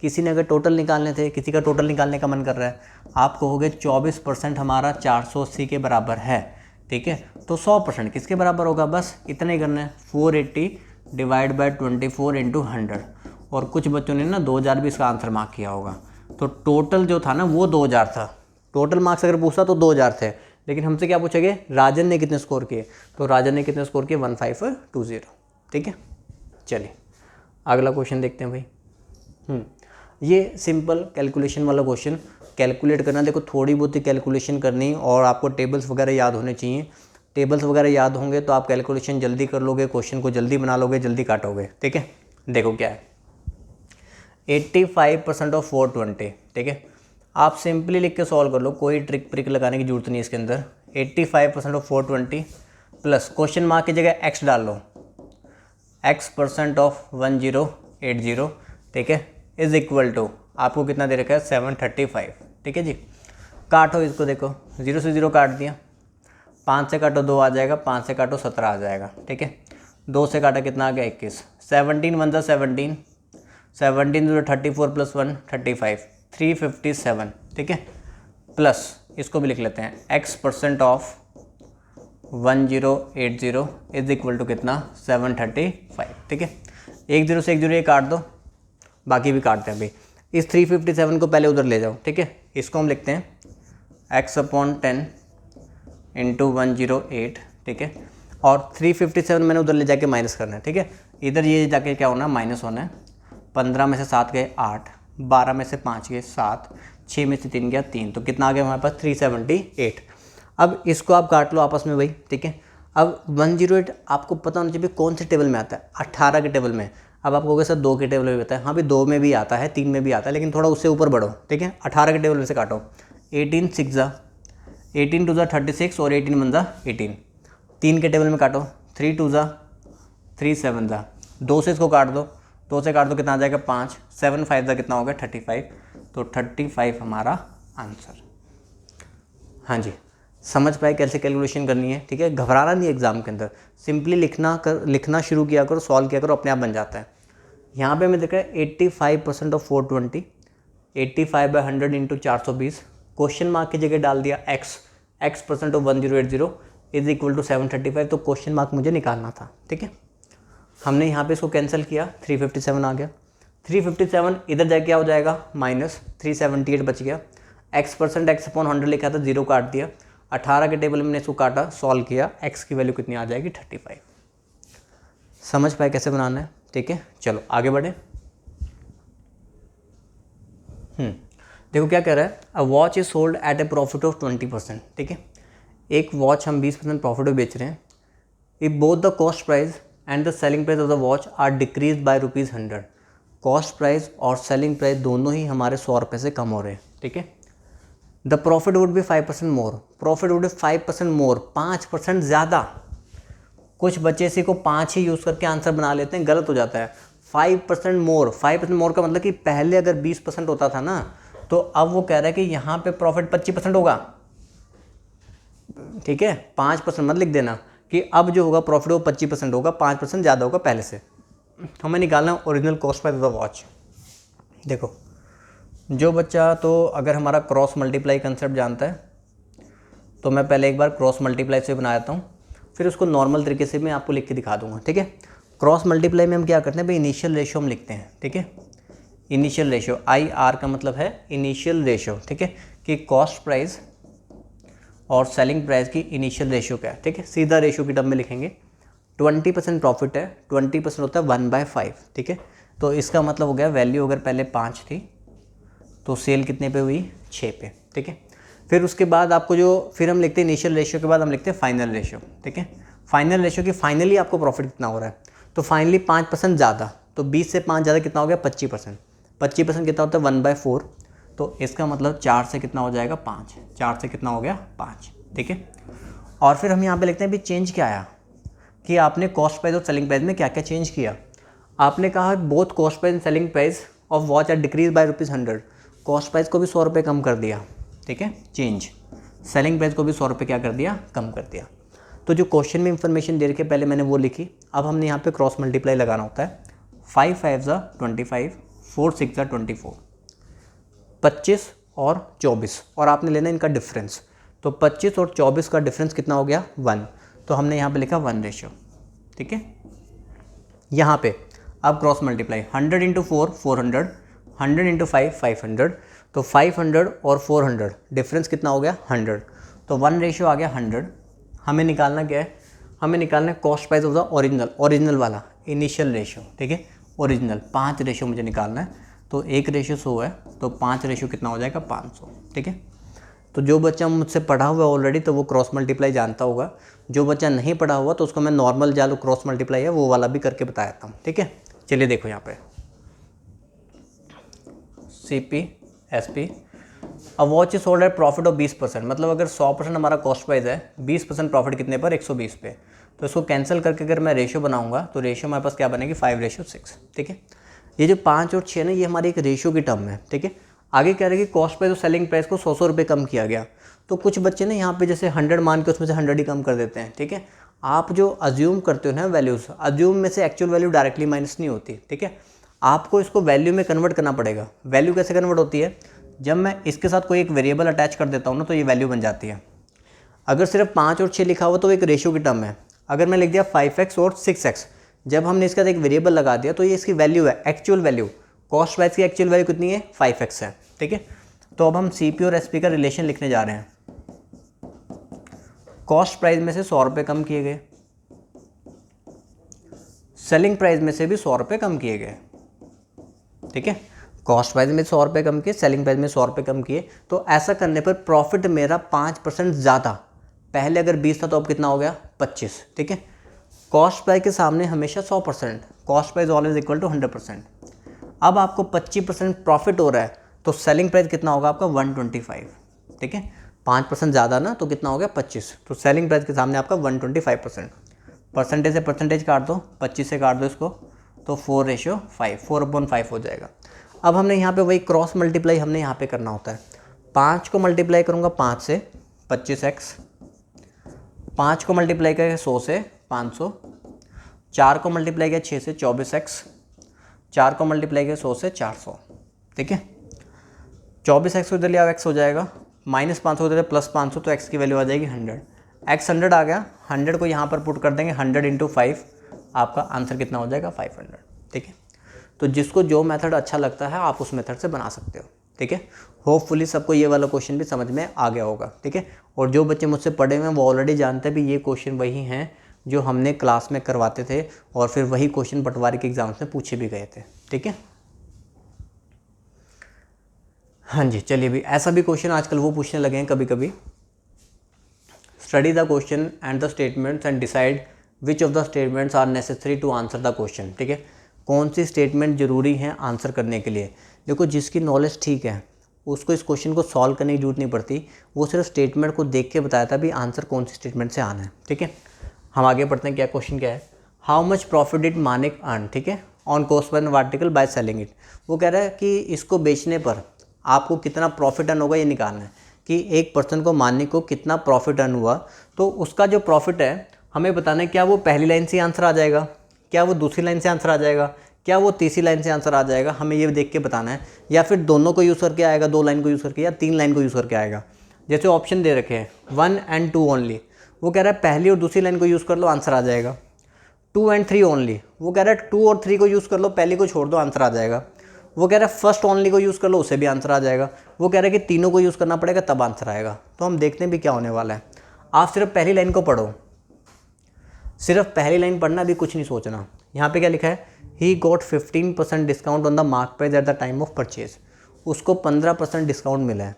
किसी ने अगर टोटल निकालने थे, किसी का टोटल निकालने का मन कर रहा है, आप कहोगे 24% हमारा 480 के बराबर है। ठीक है, तो 100% किसके बराबर होगा, बस इतना ही करना है, 480 डिवाइड बाय 24 इंटू 100। और कुछ बच्चों ने ना 2000 भी इसका आंसर मार्क किया होगा, तो टोटल जो था ना वो 2000 था। टोटल मार्क्स अगर पूछता तो 2000 थे, लेकिन हमसे क्या पूछेंगे राजन ने कितने स्कोर किए, तो राजन ने कितने स्कोर किए 1520। ठीक है, चलिए अगला क्वेश्चन देखते हैं भाई। ये सिंपल कैलकुलेशन वाला क्वेश्चन, कैलकुलेट करना, देखो थोड़ी बहुत ही कैलकुलेशन करनी और आपको टेबल्स वगैरह याद होने चाहिए। टेबल्स वगैरह याद होंगे तो आप कैलकुलेशन जल्दी कर लोगे, क्वेश्चन को जल्दी बना लोगे, जल्दी काटोगे। ठीक है, देखो क्या है 85% ऑफ 420। ठीक है, आप सिंपली लिख के सॉल्व कर लो, कोई ट्रिक प्रिक लगाने की जरूरत नहीं है इसके अंदर। 85% ऑफ 420 प्लस क्वेश्चन मार्क की जगह x डाल लो, x% ऑफ 1080। ठीक है, इज इक्वल टू आपको कितना दे रखा है 735। ठीक है जी, काटो इसको, देखो 0 से 0 काट दिया, 5 से काटो 2 आ जाएगा, 5 से काटो 17 आ जाएगा। ठीक है, 2 से काटा कितना आ गया 21, 17 1 17, 17 34 प्लस 1 35, 357। ठीक है, प्लस इसको भी लिख लेते हैं x% of 1080 is equal to कितना 735। ठीक है, 1 0 से 1 0 ये काट दो, बाकी भी काटते हैं अभी। इस 357 को पहले उधर ले जाओ, ठीक है। इसको हम लिखते हैं x/10 इंटू 108, ठीक है। और 357 मैंने उधर ले जाके माइनस करना है, ठीक है। इधर ये जाके क्या होना है, माइनस होना है। 15 में से 7 गए 8, 12 में से 5 गए 7, 6 में से 3 गया 3, तो कितना आ गया हमारे पास 378। अब इसको आप काट लो आपस में भाई, ठीक है। अब 108 आपको पता होना चाहिए कौन से टेबल में आता है, 18 के टेबल में। अब आप कहोगे सर 2 के टेबल में भी आता है, हाँ भाई 2 में भी आता है, 3 में भी आता है, लेकिन थोड़ा उससे ऊपर बढ़ो, ठीक है। 18 के टेबल में से काटो। 18 6 18 2 36 और 18 1 18। 3 के टेबल में काटो, 3 2 3 7 2 से इसको काट दो, 2 से काट दो कितना आ जाएगा 5, 7 5 कितना हो गया 35, तो 35 हमारा आंसर। हाँ जी, समझ पाए कैसे कैलकुलेशन करनी है, ठीक है। घबराना नहीं एग्जाम के अंदर, सिंपली लिखना शुरू किया करो, सॉल्व किया करो, अपने आप बन जाता है। यहाँ पे मैं देखा 85% ऑफ 420, 85/100 इंटू 420, क्वेश्चन मार्क की जगह डाल दिया x% of 1080 is equal to 735, तो क्वेश्चन मार्क मुझे निकालना था, ठीक है। हमने यहाँ पे इसको कैंसिल किया, 357 आ गया। 357 इधर जाके क्या हो जाएगा, माइनस 378 बच गया। x% x/100 लिखा था, 0 काट दिया। 18 के टेबल में मैंने इसको काटा, सॉल्व किया, x की वैल्यू कितनी आ जाएगी 35। समझ पाए कैसे बनाना है, ठीक है। चलो आगे बढ़े। देखो क्या कह रहा है, a watch is sold at A profit of 20%, ठीक है। एक वॉच हम 20% प्रॉफिट में बेच रहे हैं। If both the cost price and the selling price of the watch are decrease by ₹100, cost price और सेलिंग प्राइस दोनों ही हमारे 100 रुपये से कम हो रहे हैं, ठीक है। The profit would be 5% more, profit would be 5% मोर, 5% ज़्यादा। कुछ बच्चे इसी को 5 ही यूज़ करके आंसर बना लेते हैं, गलत हो जाता है। 5% मोर, 5% मोर का मतलब कि पहले अगर 20% होता था ना, तो अब वो कह रहा है कि यहाँ पे प्रॉफिट 25% होगा, ठीक है। 5% मत लिख देना कि अब जो होगा प्रॉफिट वो 25% होगा, 5% ज़्यादा होगा पहले से। हमें निकालना original cost price of the watch. देखो जो बच्चा तो अगर हमारा क्रॉस मल्टीप्लाई कंसेप्ट जानता है, तो मैं पहले एक बार क्रॉस मल्टीप्लाई से बना देता हूँ, फिर उसको नॉर्मल तरीके से मैं आपको लिख के दिखा दूंगा, ठीक है। क्रॉस मल्टीप्लाई में हम क्या करते हैं भाई, इनिशियल रेशियो हम लिखते हैं, ठीक है। इनिशियल रेशियो, IR का मतलब है इनिशियल रेशियो, ठीक है, कि कॉस्ट प्राइस और सेलिंग प्राइस की इनिशियल रेशियो क्या है, ठीक है। सीधा रेशियो की टर्म में लिखेंगे। 20% प्रॉफिट है, 20% होता है 1/5, ठीक है। तो इसका मतलब हो गया वैल्यू अगर पहले 5 थी तो सेल कितने पे हुई, 6 पे, ठीक है। फिर उसके बाद आपको फिर हम लिखते हैं इनिशियल रेशियो के बाद हम लिखते हैं फाइनल रेशियो, ठीक है। फाइनल रेशियो की फाइनली आपको प्रॉफिट कितना हो रहा है, तो फाइनली 5% ज़्यादा, तो 20 से 5 ज़्यादा कितना हो गया 25%। 25% कितना होता है 1/4, तो इसका मतलब 4 से कितना हो जाएगा 5, 4 से कितना हो गया 5, ठीक है। और फिर हम यहाँ पे लिखते हैं भी चेंज क्या आया, कि आपने कॉस्ट प्राइस और सेलिंग प्राइस में क्या क्या चेंज किया। आपने कहा both cost price and selling price of watch are decrease by ₹100, cost price को भी 100 रुपये कम कर दिया, ठीक है, चेंज। सेलिंग प्राइस को भी 100 रुपये क्या कर दिया, कम कर दिया। तो जो क्वेश्चन में इंफॉर्मेशन दे रखे पहले मैंने वो लिखी, अब हमने यहाँ पे क्रॉस मल्टीप्लाई लगाना होता है। 5 5 25, 4 6 24, 25 और 24, और आपने लेना इनका डिफरेंस। तो 25 और 24 का डिफरेंस कितना हो गया 1, तो हमने यहाँ पे लिखा 1 रेशियो, ठीक है। यहाँ पे अब क्रॉस मल्टीप्लाई 100 × 4 400, 100 × 5 500, तो 500 और 400 डिफरेंस कितना हो गया 100, तो 1 रेशियो आ गया 100। हमें निकालना क्या है, हमें निकालना है cost price of the original वाला इनिशियल रेशियो, ठीक है। ओरिजिनल 5 रेशियो मुझे निकालना है, तो 1 रेशियो 100 है, तो 5 रेशियो कितना हो जाएगा 500, ठीक है। तो जो बच्चा मुझसे पढ़ा हुआ है ऑलरेडी तो वो क्रॉस मल्टीप्लाई जानता होगा, जो बच्चा नहीं पढ़ा हुआ तो उसको मैं नॉर्मल जो क्रॉस मल्टीप्लाई है वो वाला भी करके बता देता हूँ, ठीक है। चलिए देखो यहाँ पे CP SP, अब watch is sold at profit of 20%, मतलब अगर 100% हमारा कॉस्ट प्राइस है, 20% प्रॉफिट कितने पर 120 पे, तो इसको कैंसिल करके अगर मैं रेशियो बनाऊंगा तो रेशियो हमारे पास क्या बनेगी 5:6, ठीक है। ये जो 5 और 6 ना ये हमारी एक रेशियो की टर्म है, ठीक है। आगे कह रहे हैं कि कॉस्ट प्राइस और सेलिंग प्राइस को 100 रुपये कम किया गया, तो कुछ बच्चे ना यहाँ पे जैसे 100 मान के उसमें से 100 ही कम कर देते हैं, ठीक है। आप जो अज्यूम करते हो ना वैल्यूज़, अज्यूम में से एक्चुअल वैल्यू डायरेक्टली माइनस नहीं होती, ठीक है। आपको इसको वैल्यू में कन्वर्ट करना पड़ेगा। वैल्यू कैसे कन्वर्ट होती है, जब मैं इसके साथ कोई एक वेरिएबल अटैच कर देता हूँ ना तो ये वैल्यू बन जाती है। अगर सिर्फ 5 और 6 लिखा हुआ तो एक रेशियो की टर्म है। अगर मैं लिख दिया 5x और 6x, जब हमने इसके साथ एक वेरिएबल लगा दिया तो ये इसकी वैल्यू है, एक्चुअल वैल्यू। कॉस्ट प्राइस की एक्चुअल वैल्यू कितनी है 5x है, ठीक है। तो अब हम CP और SP का रिलेशन लिखने जा रहे हैं। कॉस्ट प्राइस में से 100 रुपये कम किए गए, सेलिंग प्राइस में से भी 100 रुपये कम किए गए, ठीक है। कॉस्ट प्राइस में 100 रुपये कम किए, सेलिंग प्राइस में 100 रुपये कम किए। तो ऐसा करने पर प्रॉफिट मेरा 5% ज़्यादा, पहले अगर 20 था तो अब कितना हो गया 25, ठीक है। कॉस्ट प्राइस के सामने हमेशा 100%, cost price always equal to 100%। अब आपको 25% प्रॉफिट हो रहा है तो सेलिंग प्राइस कितना होगा आपका 125, ठीक है। 5% ज़्यादा ना, तो कितना हो गया 25, तो सेलिंग प्राइस के सामने आपका 125%। परसेंटेज से परसेंटेज काट दो, 25 से काट दो इसको, तो 4:5, 4/5 हो जाएगा। अब हमने यहाँ पे वही क्रॉस मल्टीप्लाई हमने यहाँ पे करना होता है। 5 को मल्टीप्लाई करूँगा 5 से 25x, 5 को मल्टीप्लाई करेंगे 100 से 500, 4 को मल्टीप्लाई किया 6 से 24x, 4 को मल्टीप्लाई किया 100 से 400, ठीक है। 24x को इधर लिया x हो जाएगा, -500 इधर +500, तो x की वैल्यू आ जाएगी 100। x 100 आ गया, 100 को यहाँ पर पुट कर देंगे, 100 × 5, आपका आंसर कितना हो जाएगा 500, ठीक है। तो जिसको जो मेथड अच्छा लगता है आप उस मेथड से बना सकते हो, ठीक है। होपफुली सबको ये वाला क्वेश्चन भी समझ में आ गया होगा, ठीक है। और जो बच्चे मुझसे पढ़े हुए हैं वो ऑलरेडी जानते हैं भी ये क्वेश्चन वही हैं जो हमने क्लास में करवाते थे और फिर वही क्वेश्चन पटवारी के एग्जाम्स में पूछे भी गए थे, ठीक है। हाँ जी, चलिए भी ऐसा भी क्वेश्चन आजकल वो पूछने लगे हैं कभी कभी। Study the question and the statements and decide which of the statements are necessary to answer the question, ठीक है। कौन सी स्टेटमेंट जरूरी है आंसर करने के लिए। देखो जिसकी नॉलेज ठीक है उसको इस क्वेश्चन को सॉल्व करने की जरूरत नहीं पड़ती, वो सिर्फ स्टेटमेंट को देख के बताया था भी आंसर कौन सी स्टेटमेंट से आना है, ठीक है। हम आगे पढ़ते हैं, क्या क्वेश्चन क्या है। How much profit did Manik earn, ठीक है, on cost one article by selling it. वो कह रहा है कि इसको बेचने पर आपको कितना प्रॉफिट अर्न होगा ये निकालना है, कि एक पर्सन को मानिक को कितना प्रॉफिट अर्न हुआ। तो उसका जो प्रॉफिट है हमें बताना है, क्या वो पहली लाइन से आंसर आ जाएगा, क्या वो दूसरी लाइन से आंसर आ जाएगा, क्या वो तीसरी लाइन से आंसर आ जाएगा, हमें ये देख के बताना है। या फिर दोनों को यूज़ करके आएगा, 2 लाइन को यूज़ करके, या 3 लाइन को यूज़ करके आएगा। जैसे ऑप्शन दे रखे हैं 1 and 2 ओनली, वो कह रहा है पहली और दूसरी लाइन को यूज़ कर लो आंसर आ जाएगा। 2 and 3 ओनली, वो कह रहा है 2 और 3 को यूज़ कर लो, पहली को छोड़ दो आंसर आ जाएगा। वो कह रहा है फर्स्ट ओनली को यूज़ कर लो, उससे भी आंसर आ जाएगा। वो कह रहा है कि तीनों को यूज़ करना पड़ेगा तब आंसर आएगा। तो हम देखते हैं भी क्या होने वाला है। आप सिर्फ पहली लाइन को पढ़ो, सिर्फ पहली लाइन पढ़ना, भी कुछ नहीं सोचना। यहाँ पे क्या लिखा है, he got 15% discount on the mark price at the time of purchase. उसको 15% डिस्काउंट मिला है।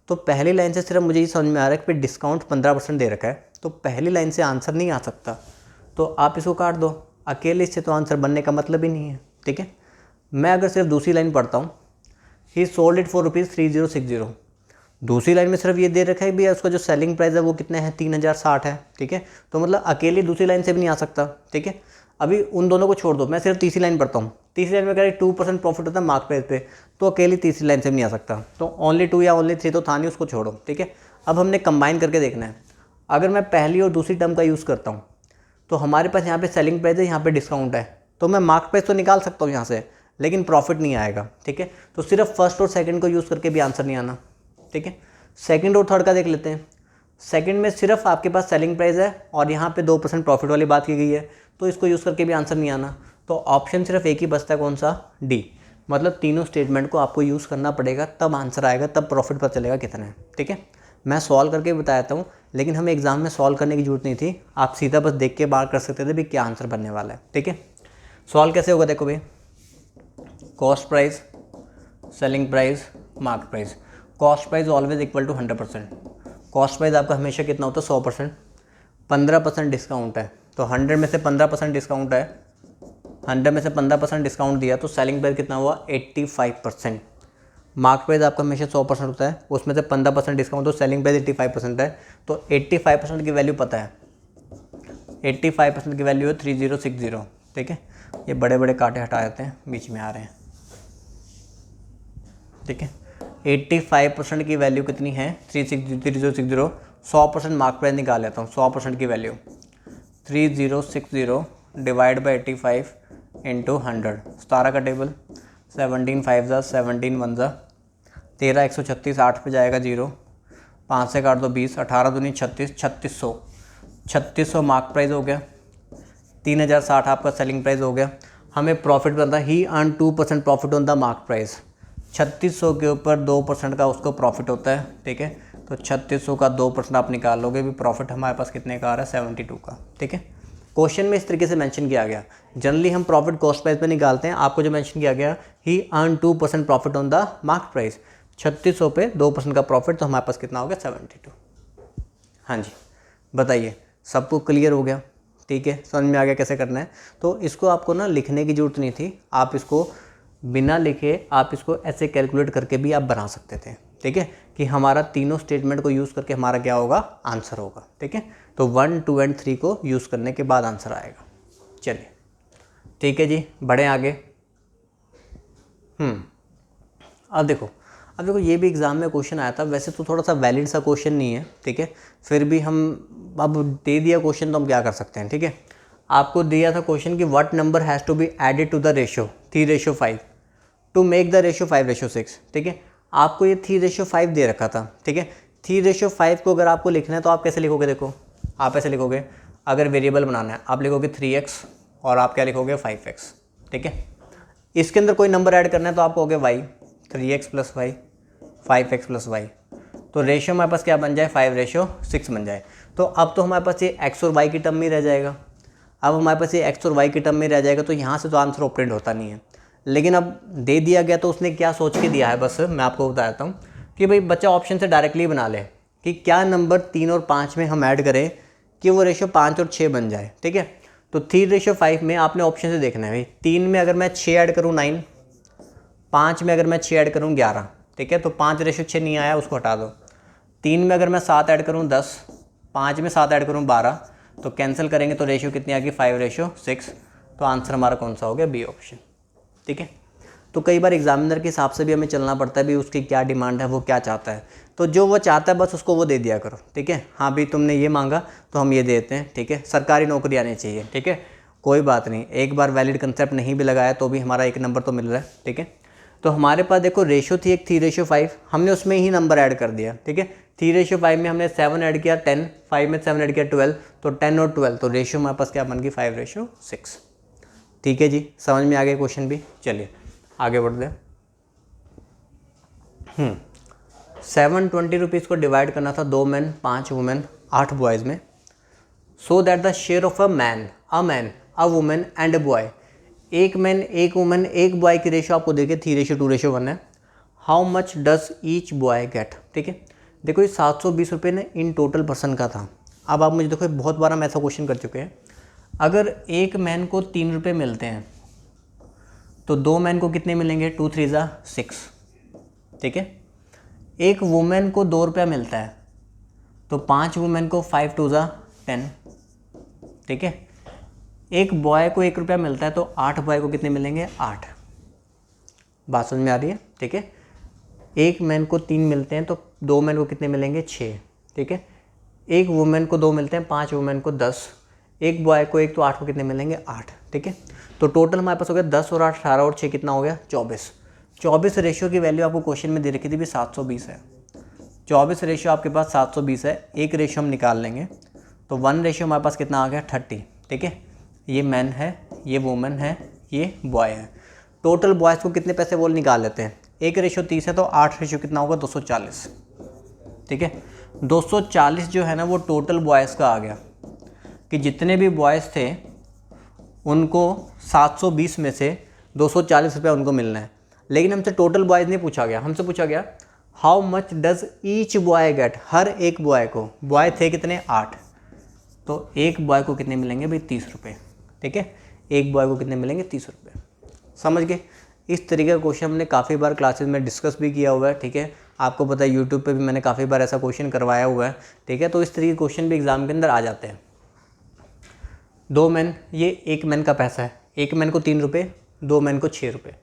तो पहली लाइन से सिर्फ मुझे ये समझ में आ रहा है कि डिस्काउंट 15% दे रखा है, तो पहली लाइन से आंसर नहीं आ सकता, तो आप इसको काट दो। अकेले इससे तो आंसर बनने का मतलब ही नहीं है, ठीक है। मैं अगर सिर्फ दूसरी लाइन पढ़ता हूँ, ही सोल्ड इट फॉर ₹3060, दूसरी लाइन में सिर्फ ये दे रखा है भी उसका जो सेलिंग प्राइस है वो कितने हैं 3060 है, ठीक है। तो मतलब अकेले दूसरी लाइन से भी नहीं आ सकता, ठीक है। अभी उन दोनों को छोड़ दो, मैं सिर्फ तीसरी लाइन पढ़ता हूँ। तीसरी लाइन में कह रही 2% प्रॉफिट होता है मार्क प्राइस पे, तो अकेली तीसरी लाइन से भी नहीं आ सकता। तो ओनली 2 या ओनली 3 तो था नहीं, उसको छोड़ो, ठीक है। अब हमने कंबाइन करके देखना है। अगर मैं पहली और दूसरी टर्म का यूज़ करता हूँ तो हमारे पास यहाँ पे सेलिंग प्राइस है, यहाँ पे डिस्काउंट है, तो मैं मार्क प्राइस तो निकाल सकता हूँ यहाँ से, लेकिन प्रॉफिट नहीं आएगा, ठीक है। तो सिर्फ फर्स्ट और सेकंड को यूज़ करके भी आंसर नहीं आना, ठीक है। सेकंड और थर्ड का देख लेते हैं। सेकंड में सिर्फ आपके पास सेलिंग प्राइस है और यहाँ पे 2% प्रॉफिट वाली बात की गई है, तो इसको यूज़ करके भी आंसर नहीं आना। तो ऑप्शन सिर्फ एक ही बचता है, कौन सा, डी। मतलब तीनों स्टेटमेंट को आपको यूज़ करना पड़ेगा, तब आंसर आएगा, तब प्रॉफिट पता चलेगा कितना है, ठीक है। मैं सॉल्व करके बताता हूँ, लेकिन हमें एग्जाम में सॉल्व करने की जरूरत नहीं थी, आप सीधा बस देख के बाहर कर सकते थे भी क्या आंसर बनने वाला है, ठीक है। सॉल्व कैसे होगा, देखो भाई, cost price, selling price, mark price. Cost price always equal to 100%। Cost price आपका हमेशा कितना होता है 100%। 15% डिस्काउंट है, तो 100 में से 15% डिस्काउंट है, 100 में से 15% डिस्काउंट दिया, तो सेलिंग प्राइस कितना हुआ 85%। मार्क प्राइस आपका हमेशा 100% होता है, उसमें से 15% डिस्काउंट, तो सेलिंग प्राइस 85% है। तो 85% की वैल्यू पता है, 85% की वैल्यू है 3060, ठीक है। ये बड़े बड़े कांटे हटा देते हैं, बीच में आ रहे हैं, ठीक है। 85% की वैल्यू कितनी है 3060। 100% मार्क प्राइस निकाल लेता हूँ, 100% की वैल्यू 3060 डिवाइड बाई 85 इंटू 100। 17 का टेबल, 17 5 जा 17 1 जा 13, 136, 8 पे जाएगा 0, 5 से काट दो 20, 18 दूनी 36, 3600 मार्क प्राइस हो गया। 3060 आपका सेलिंग प्राइस हो गया। हमें प्रॉफिट बनता है, he earn 2% profit on the mark price. 3600 के ऊपर 2% का उसको प्रॉफिट होता है, ठीक है। तो 3600 का 2% आप निकाल लोगे भी, प्रॉफिट हमारे पास कितने का आ रहा है 72 का, ठीक है। क्वेश्चन में इस तरीके से मेंशन किया गया। जनरली हम प्रॉफिट कॉस्ट प्राइस पे निकालते हैं, आपको जो मेंशन किया गया he earn 2% profit on the mark price, 3600 पे 2% का प्रॉफिट, तो हमारे पास कितना हो गया 72। हाँ जी, बताइए सबको क्लियर हो गया, ठीक है, समझ में आ गया कैसे करना है। तो इसको आपको ना लिखने की ज़रूरत नहीं थी, आप इसको बिना लिखे आप इसको ऐसे कैलकुलेट करके भी आप बना सकते थे, ठीक है, कि हमारा तीनों स्टेटमेंट को यूज़ करके हमारा क्या होगा, आंसर होगा, ठीक है। तो 1, 2 एंड 3 को यूज़ करने के बाद आंसर आएगा। चलिए ठीक है जी, बढ़े आगे। अब देखो ये भी एग्ज़ाम में क्वेश्चन आया था, वैसे तो थोड़ा सा वैलिड सा क्वेश्चन नहीं है, ठीक है, फिर भी हम अब दे दिया क्वेश्चन तो हम क्या कर सकते हैं, ठीक है। आपको दिया था क्वेश्चन कि what number has to be added to the ratio 3:5 to make the ratio 5:6, ठीक है। आपको ये 3:5 दे रखा था, ठीक है। 3:5 को अगर आपको लिखना है तो आप कैसे लिखोगे, देखो आप ऐसे लिखोगे, अगर वेरिएबल बनाना है आप लिखोगे 3x और आप क्या लिखोगे 5x, ठीक है। इसके अंदर कोई नंबर ऐड करना है तो आप कहोगे y, 3x + y, 5x + y, तो रेशियो हमारे पास क्या बन जाए 5:6 बन जाए। तो अब तो हमारे पास ये x और y की टर्म में रह जाएगा। अब हमारे पास ये x और y की टर्म में रह जाएगा, तो यहाँ से तो आंसर ऑपरेट होता नहीं है। लेकिन अब दे दिया गया तो उसने क्या सोच के दिया है, बस मैं आपको बताता हूँ कि भाई बच्चा ऑप्शन से डायरेक्टली बना ले कि क्या नंबर 3 और 5 में हम ऐड करें कि वो रेशियो 5 और 6 बन जाए, ठीक है। तो 3:5 में आपने ऑप्शन से देखना है भाई, 3 में अगर मैं 6 ऐड करूँ 9, 5 में अगर मैं 6 ऐड करूँ 11, ठीक है, तो 5:6 नहीं आया, उसको हटा दो। 3 में अगर मैं 7 ऐड करूँ 10, 5 में 7 ऐड करूँ 12, तो कैंसिल करेंगे तो रेशियो कितनी आ गई 5:6, तो आंसर हमारा कौन सा हो गया, बी ऑप्शन, ठीक है। तो कई बार एग्जामिनर के हिसाब से भी हमें चलना पड़ता है, भी उसकी क्या डिमांड है, वो क्या चाहता है, तो जो वो चाहता है बस उसको वो दे दिया करो, ठीक है। हाँ भी तुमने ये मांगा तो हम ये देते हैं, ठीक है, सरकारी नौकरी आनी चाहिए, ठीक है, कोई बात नहीं, एक बार वैलिड कंसेप्ट नहीं भी लगाया तो भी हमारा 1 नंबर तो मिल रहा है, ठीक है। तो हमारे पास देखो रेशियो थी एक 3:5, हमने उसमें ही नंबर ऐड कर दिया, ठीक है। 3:5 में हमने 7 ऐड किया 10, 5 में 7 ऐड किया 12, तो 10 और 12, तो रेशियो हमारे पास क्या बन गई 5:6, ठीक है जी, समझ में आ गया क्वेश्चन भी। चलिए आगे बढ़ते हैं। 720 रुपीज़ को डिवाइड करना था 2 मैन 5 वुमेन 8 बॉयज़ में, so that the share of a man, a women and a boy, एक मैन एक वुमेन एक बॉय की रेशियो आपको देखे 3:2:1 है। How much does each boy get, ठीक है। देखो ये 720 रुपये ने इन टोटल पर्सन का था। अब आप मुझे देखो बहुत बार हम ऐसा क्वेश्चन कर चुके हैं, अगर एक मैन को 3 रुपये मिलते हैं तो 2 मैन को कितने मिलेंगे, 2 3 6, ठीक है। एक वुमेन को 2 रुपया मिलता है तो 5 वुमेन को 5 2 10, ठीक है। एक बॉय को 1 रुपया मिलता है तो 8 बॉय को कितने मिलेंगे, 8। बात समझ में आ रही है, ठीक है। एक मैन को 3 मिलते हैं तो 2 मैन को कितने मिलेंगे, 6, ठीक है। एक वुमेन को 2 मिलते हैं, 5 वुमेन को 10, एक बॉय को 1 तो 8 को कितने मिलेंगे, 8, ठीक है। तो टोटल हमारे पास हो गया 10 और 8 18 और 6 कितना हो गया 24। 24 रेशियो की वैल्यू आपको क्वेश्चन में दे रखी थी भी 720 है। 24 रेशियो आपके पास 720 है, एक रेशियो हम निकाल लेंगे तो 1 रेशियो हमारे पास कितना आ गया 30, ठीक है। ये मैन है, ये वुमेन है, ये बॉय है। टोटल बॉयज़ को कितने पैसे वो निकाल लेते हैं, 1 रेशियो 30 है तो 8 रेशियो कितना होगा 240, ठीक है। 240 जो है ना वो टोटल बॉयज़ का आ गया कि जितने भी बॉयज़ थे उनको 720 में से 240 रुपये उनको मिलना है। लेकिन हमसे टोटल बॉयज़ नहीं पूछा गया, हमसे पूछा गया how much does each boy get, हर एक बॉय को, बॉय थे कितने 8, तो एक बॉय को कितने मिलेंगे भाई 30 रुपये, ठीक है। एक बॉय को कितने मिलेंगे 30 रुपये, समझ गए। इस तरीके का क्वेश्चन हमने काफ़ी बार क्लासेस में डिस्कस भी किया हुआ है, ठीक है। आपको पता है यूट्यूब पे भी मैंने काफ़ी बार ऐसा क्वेश्चन करवाया हुआ है, ठीक है। तो इस तरीके के क्वेश्चन भी एग्जाम के अंदर आ जाते हैं। 2 मैन, ये एक मैन का पैसा है, एक मैन को 3 रुपये, 2 मैन को 6 रुपये,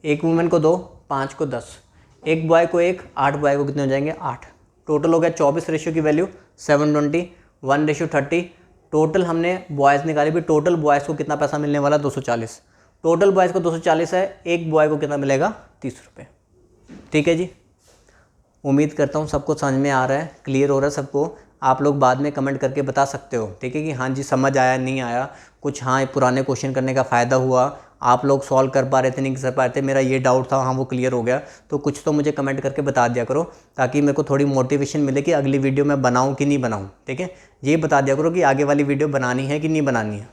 एक वुमेन को 2, 5 को 10, एक बॉय को 1, 8 बॉय को कितने हो जाएंगे 8। टोटल हो गया 24 रेशियो की वैल्यू 720, 1:30। टोटल हमने बॉयज़ निकाले भी, टोटल बॉयज़ को कितना पैसा मिलने वाला 240, टोटल बॉयज़ को 240 है, एक बॉय को कितना मिलेगा 30 रुपये, ठीक है जी। उम्मीद करता हूँ सबको समझ में आ रहा है, क्लियर हो रहा है सबको। आप लोग बाद में कमेंट करके बता सकते हो, ठीक है, कि हाँ जी समझ आया नहीं आया, कुछ हाँ पुराने क्वेश्चन करने का फ़ायदा हुआ, आप लोग सॉल्व कर पा रहे थे नहीं कर पा रहे थे, मेरा ये डाउट था, हाँ वो क्लियर हो गया, तो कुछ तो मुझे कमेंट करके बता दिया करो, ताकि मेरे को थोड़ी मोटिवेशन मिले कि अगली वीडियो मैं बनाऊँ कि नहीं बनाऊँ। ठीक है, ये बता दिया करो कि आगे वाली वीडियो बनानी है कि नहीं बनानी है।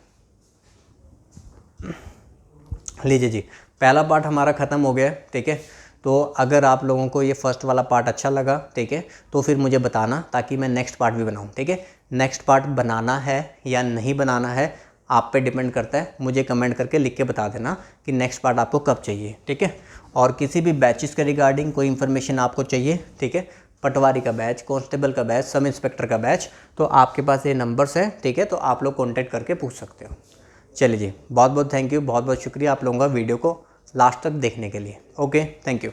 लीजिए जी, पहला पार्ट हमारा ख़त्म हो गया। ठीक है, तो अगर आप लोगों को ये फर्स्ट वाला पार्ट अच्छा लगा, ठीक है, तो फिर मुझे बताना ताकि मैं नेक्स्ट पार्ट भी बनाऊँ। ठीक है, नेक्स्ट पार्ट बनाना है या नहीं बनाना है आप पे डिपेंड करता है। मुझे कमेंट करके लिख के बता देना कि नेक्स्ट पार्ट आपको कब चाहिए। ठीक है, और किसी भी बैचेस के रिगार्डिंग कोई इन्फॉर्मेशन आपको चाहिए, ठीक है, पटवारी का बैच, कांस्टेबल का बैच, सब इंस्पेक्टर का बैच, तो आपके पास ये नंबर्स हैं। ठीक है, तो आप लोग कॉन्टैक्ट करके पूछ सकते हो। चलिए जी, बहुत बहुत थैंक यू, बहुत बहुत शुक्रिया आप लोगों का वीडियो को लास्ट तक देखने के लिए। Okay, thank you.